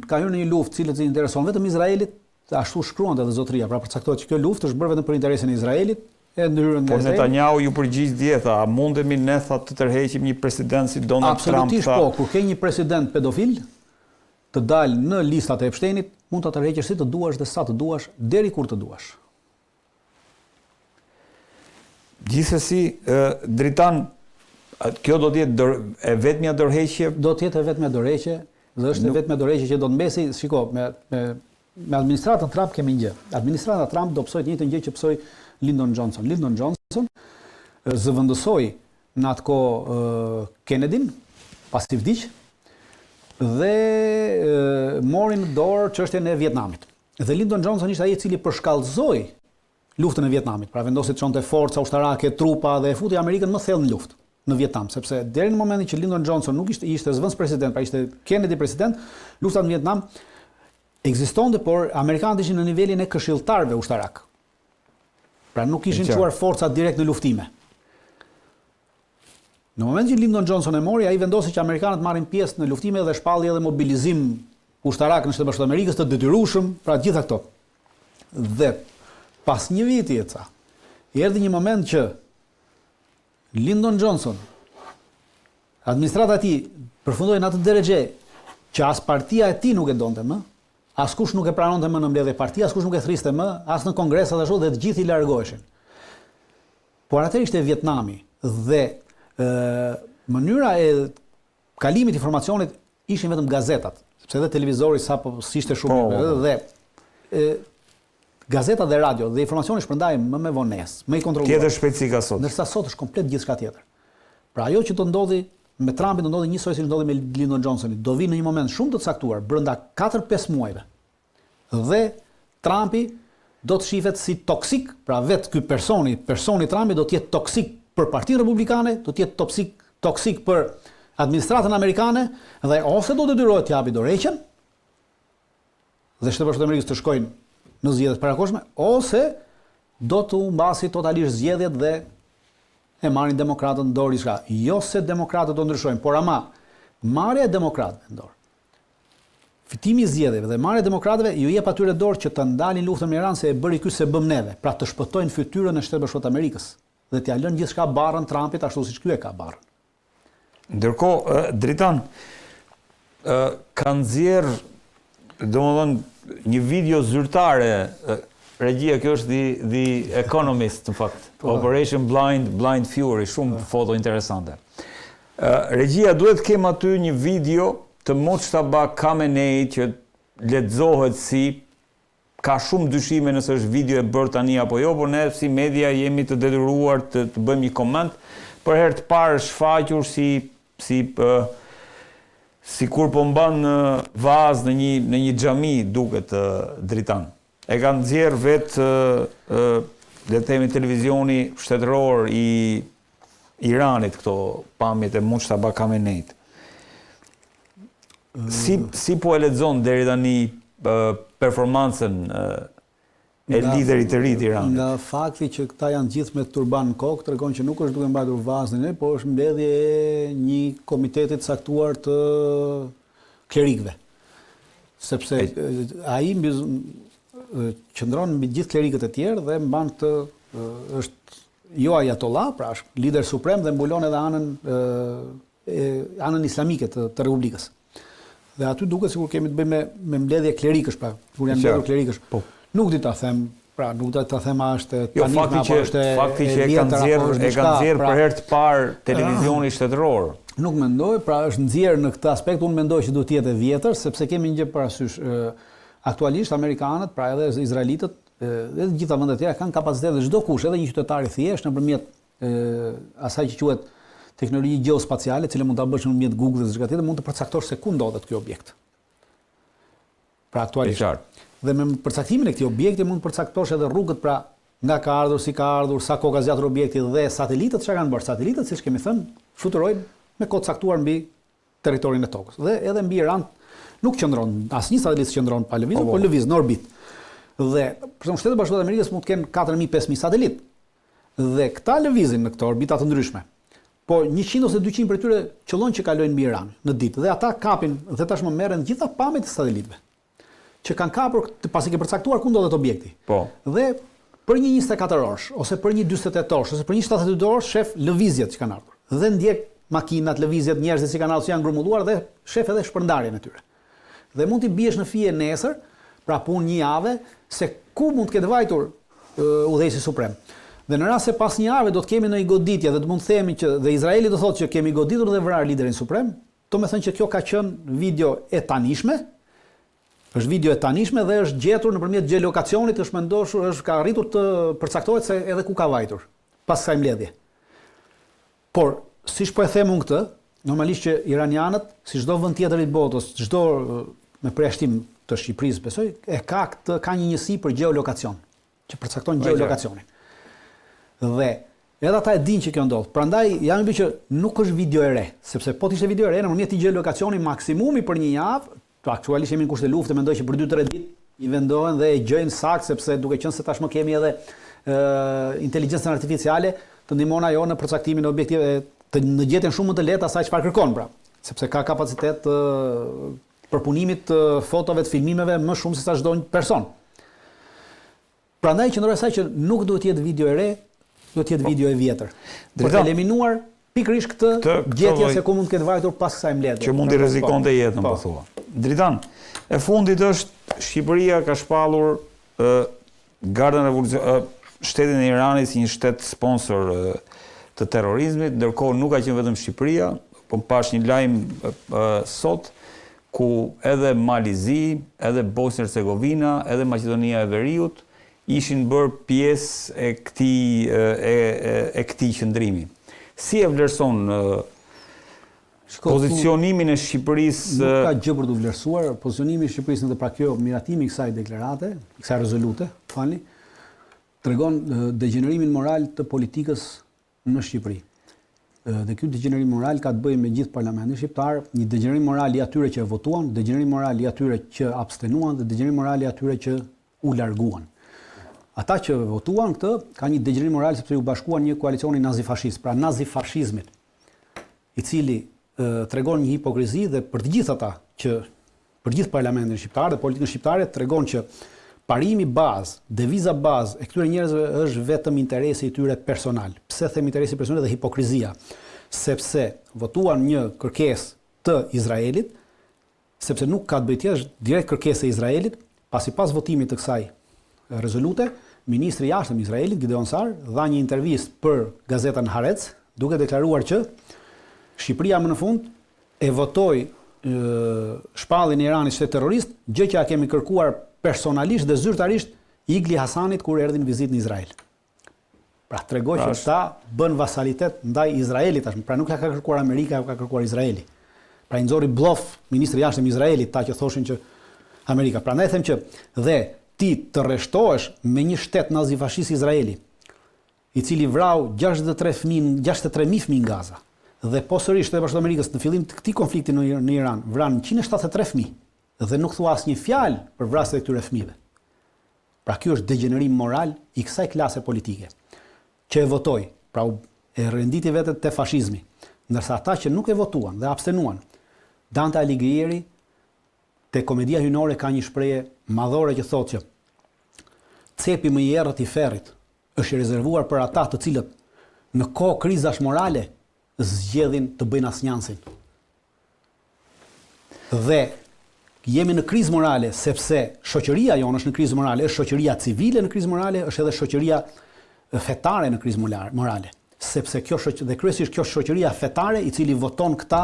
ka hyrë në një luftë cilët i intereson vetëm Izraelit, ashtu shkruante edhe zotëria, pra përcaktohet që kjo luftë është bërë vetëm për interesin e Izraelit, e ndryrën nga Izraeli. Po Netanyahu ju përgjigj djeta, a mundemi ne të tërheqim një president si Donald Trump? Absolutisht po, kur ke një president pedofil të dalë në listat e Epsteinit, mund të tërheqësh si të duash dhe sa të duash, deri kur të duash. Gjithsesi, Dritan, kjo do të jetë e vetmja dorëheqje? Do të jetë e vetmja dorëheqje, dhe është e vetmja dorëheqje që do të mbesi, shiko, me administratën Trump kemi një gjë. Administrata Trump do pësoj të njëjtën gjë që pësoj Lyndon Johnson. Lyndon Johnson zëvendësoi në atë kohë Kennedyn, pasi vdiq, dhe mori në dorë çështjen e Vietnamit. Dhe Lyndon Johnson ishte ai i cili përshkallëzoi luftën e Vietnamit, pra vendosi të çonte forca ushtarake, trupa dhe e futi Amerikën më thellë në luftë në Vietnam, sepse deri në momentin që Lyndon Johnson nuk ishte zëvendës president, pra ishte Kennedy president, lufta në Vietnam ekzistonte, por amerikanët ishin në nivelin e këshilltarëve ushtarak. Pra nuk ishin çuar forcat direkt në luftime. Në moment që Lyndon Johnson e mori, ai vendosi që amerikanët marrin pjesë në luftime dhe shpalli edhe mobilizim ushtarak në Shtetet Bashkuara të Amerikës të detyrueshëm, pra gjitha këto. Dhe pas një viti erdhi një moment që Lyndon Johnson, administrata e tij përfundoi në atë drejtë që as partia e tij nuk e donte më, askush nuk e pranonte më në mbledhje partia, askush nuk e thriste më, as në kongres ashtu dhe të gjithë i largoheshin. Por atëherë ishte Vietnami dhe mënyra e kalimit informacionit ishin vetëm gazetat, sepse edhe televizori sapo ishte shumë dhe gazetat dhe radio dhe informacioni shpërndahej më me vonesë, më i kontrolluar. Tjetër shpejtësi ka sot. Ndërsa sot është komplet gjithçka tjetër. Pra ajo që do ndodhi me Trumpin do ndodhi njësoj si ndodhi me Lyndon Johnsonin. Do vi në një moment shumë të caktuar, brenda 4-5 muajve. Dhe Trumpi do të shihet si toksik, pra vetë ky personi Trumpi do të jetë toksik për Partinë Republikane, do të jetë toksik për administratën amerikane dhe ose do detyrohet të japi dorëheqjen dhe Shtetet Bashkuara të Amerikës të shkojnë në zgjedhjet parakohshme, ose do të humbasi totalisht zgjedhjet dhe e marrin demokratët në dorë diçka. Jo se demokratët do ndryshojnë, por ama marrja e demokratëve në dorë. Fitimi i zgjedhjeve dhe marrja e demokratëve ju jep atyre dorë që të ndalin luftën me Iran se e bëri ky se bëm neve, pra të shpëtojnë fytyrën e Shtetit Bashkuar të Amerikës dhe t'ia lënë gjithçka barrën Trumpit ashtu siç ky e ka barrën. Ndërkohë, Dritan ka nxjerr domethënë një video zyrtare regjia, kjo është The Economist në fakt. Operation Blind Fury, shumë foto interesante. Regjia duhet kem aty një video të Mojtaba Khamenei që lexohet si ka shumë dyshime nëse është video e bërë tani apo jo, por ne si media jemi të detyruar të bëjmë një koment. Për herë të parë shfaqur si kur po mban vazë në një xhami duket Dritan. E ka nxjerr vetë le të themi televizioni shtetëror i Iranit këto pamjet e Mojtaba Khameneit. Si po e lexon deri tani performancën e liderit të ri të Iranit? Nga fakti që këta janë gjithë me turban në kokë, tregon që nuk është duke mbajtur vazhdin, por është mbledhje e një komiteti të caktuar të klerikëve. Sepse ai qëndron mbi gjithë klerikët e tjerë dhe mban është jo ajatollah, pra është lider suprem dhe mbulon edhe anën islamike të Republikës. Dhe aty duket sikur kemi të bëjmë me mbledhje klerikësh, pra, kur janë mbledhur klerikësh. Nuk di ta them, pra nuk do ta them a është tani apo është fakti që e ka nxjerr për herë të parë televizioni shtetëror. Nuk mendoj, pra është nxjerr në këtë aspekt, unë mendoj që duhet të jetë e vjetër, sepse kemi një gjë parasysh. Aktualisht amerikanët, pra edhe izraelitët, dhe të gjitha vendet e tjera kanë kapacitet dhe çdo kush, edhe një qytetar i thjesht nëpërmjet asaj që quhet teknologji geospaciale, që mund ta bësh nëpërmjet Google dhe çka tjetër, mund të përcaktosh se ku ndodhet ky objekt. Pra aktualisht. Dhe me përcaktimin e këtij objekti mund të përcaktosh edhe rrugët, pra nga ka ardhur, si ka ardhur, sa kohë ka zgjatur objekti dhe satelitët çka kanë bërë. Satelitët, siç kemi thënë, fluturojnë me kohë caktuar mbi territorin e tokës. Dhe edhe mbi Iran nuk qëndron, asnjë satelit qëndron pa lëvizur, por lëviz në orbit. Dhe për shembull Shtetet Bashkuara të Amerikës mund të kenë 4000-5000 satelit. Dhe këta lëvizin në këto orbita të ndryshme. Po 100 ose 200 prej tyre qëllon që kalojnë mbi Iran në ditë dhe ata kapin dhe tashmë merren gjitha pamjet e satelitëve. që kanë kapur pasi ke përcaktuar ku ndodhet objekti. Po. Dhe për një 24 orësh, ose për një 48 orësh, ose për një 72 orësh, shef lëvizjet që kanë ardhur. Dhe ndjek makinat, lëvizjet, njerëzit që kanë ardhur, që janë grumulluar dhe shef edhe shpërndarjen e tyre. Dhe mund t'i biesh në fije nesër, pra punë një javë, se ku mund të ketë vajtur udhëheqësi suprem. Dhe në rast se pas një javë do të kemi në një goditje dhe do mund të themi që dhe Izraeli do thotë që kemi goditur dhe vrarë liderin suprem, do me thënë që kjo ka qenë video e tanishme, është video e tanishme dhe është gjetur nëpërmjet gjeolokacionit, është mendoshur, është ka arritur të përcaktohet se edhe ku ka vajtur pas kësaj mbledhje. Por, siç po e them unë këtë, normalisht që iranianët, si çdo vend tjetër i botës, çdo me përjashtim të Shqipërisë, besoj, ka një njësi për gjeolokacion, që përcakton gjeolokacionin. Dhe edhe ata e dinë që kjo ndodh. Prandaj jam i që nuk është video e re, sepse po të ishte video e re, nëpërmjet i gjeolokacionit maksimumi për një javë, aktualisht jemi në kushte lufte, mendoj që për 2-3 ditë i vendohen dhe e gjojnë sakt, sepse duke qenë se tashmë kemi edhe inteligjencën artificiale, të ndihmon ajo në përcaktimin e objektive, në gjetjen shumë më të lehtë asaj çfarë kërkon, pra, sepse ka kapacitet përpunimit të fotove, të filmimeve më shumë se sa çdo person. Prandaj qëndroj asaj që nuk duhet të jetë video e re, duhet të jetë video e vjetër. Për të eliminuar pikërisht këtë gjetje se ku mund të ketë vajtur pas kësaj mbledhje. Që mund të rrezikonte jetën, po thua. Dritan, e fundit është Shqipëria ka shpallur Gardën Revolucionare, shtetin e Iranit si një shtet sponsor të terrorizmit, ndërkohë nuk ka qenë vetëm Shqipëria, po pash një lajm sot ku edhe Malizi, edhe Bosnjë-Hercegovina, edhe Maqedonia e Veriut ishin bërë pjesë e këtij qëndrimi. Si e vlerëson pozicionimin e Shqipërisë? Nuk ka gjë për të vlerësuar. Pozicionimi i Shqipërisë në pra kjo miratimi i kësaj deklarate, i kësaj rezolute, tregon degenerimin moral të politikës në Shqipëri. Dhe ky degenerim moral ka të bëjë me gjithë parlamentin shqiptar, një degenerim moral i atyre që votuan, degenerim moral i atyre që abstenuan dhe degenerim moral i atyre që u larguan. Ata që votuan këtë ka një degenerim moral sepse u bashkuan një koalicioni nazifashist, pra nazifashizmit, i cili tregon një hipokrizi dhe për të gjithë ata që për gjithë parlamentin shqiptar dhe politikën shqiptare tregon që parimi bazë, deviza bazë e këtyre njerëzve është vetëm interesi i tyre personal. Pse them interesi personal dhe hipokrizia? Sepse votuan një kërkesë të Izraelit, sepse nuk ka të bëjë tjetër, është direkt kërkesë e Izraelit, pasi pas votimit të kësaj rezolute, ministri i jashtëm i Izraelit, Gideon Sar, dha një intervistë për gazetën Haaretz, duke deklaruar që Shqipëria më në fund e votoi shpalljen e Iranit shtet terrorist, gjë që kemi kërkuar personalisht dhe zyrtarisht Igli Hasanit kur erdhi në vizitë në Izrael. Pra tregoj që ata bën vasalitet ndaj Izraelit tashmë, pra nuk ka kërkuar Amerika, ka kërkuar Izraeli. Pra i nxori bllop ministri i jashtëm i Izraelit, ta që thoshin që Amerika. Prandaj them që dhe ti të rreshtohesh me një shtet nazifashist Izraeli, i cili vrau 63.000 fëmijë në Gaza. Dhe po sërish Shteti Bashkuar Amerikës në fillim të këtij konflikti në Iran vran 173.000 dhe nuk thua asnjë fjalë për vrasjen e këtyre fëmijëve. Pra ky është degenerim moral i kësaj klase politike që e votoi, pra e renditi vetë te fashizmi, ndërsa ata që nuk e votuan dhe abstenuan. Dante Alighieri te Komedia Hyjnore ka një shprehje madhore që thotë që cepi më i errët i ferrit është i rezervuar për ata të cilët në kohë krizash morale zgjedhin të bëjnë asnjansin. Dhe jemi në krizë morale sepse shoqëria jonë është në krizë morale, është shoqëria civile në krizë morale, është edhe shoqëria fetare në krizë morale. Sepse kjo dhe kryesisht kjo shoqëria fetare i cili voton këta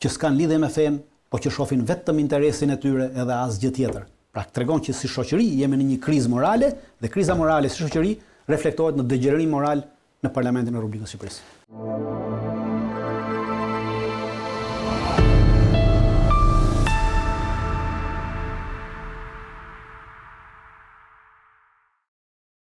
që s'kan lidhje me fen, po që shohin vetëm interesin e tyre edhe asgjë tjetër. Pra tregon që si shoqëri jemi në një krizë morale dhe kriza morale si shoqëri reflektohet në degenerim moral në Parlamentin e Republikës së Shqipërisë.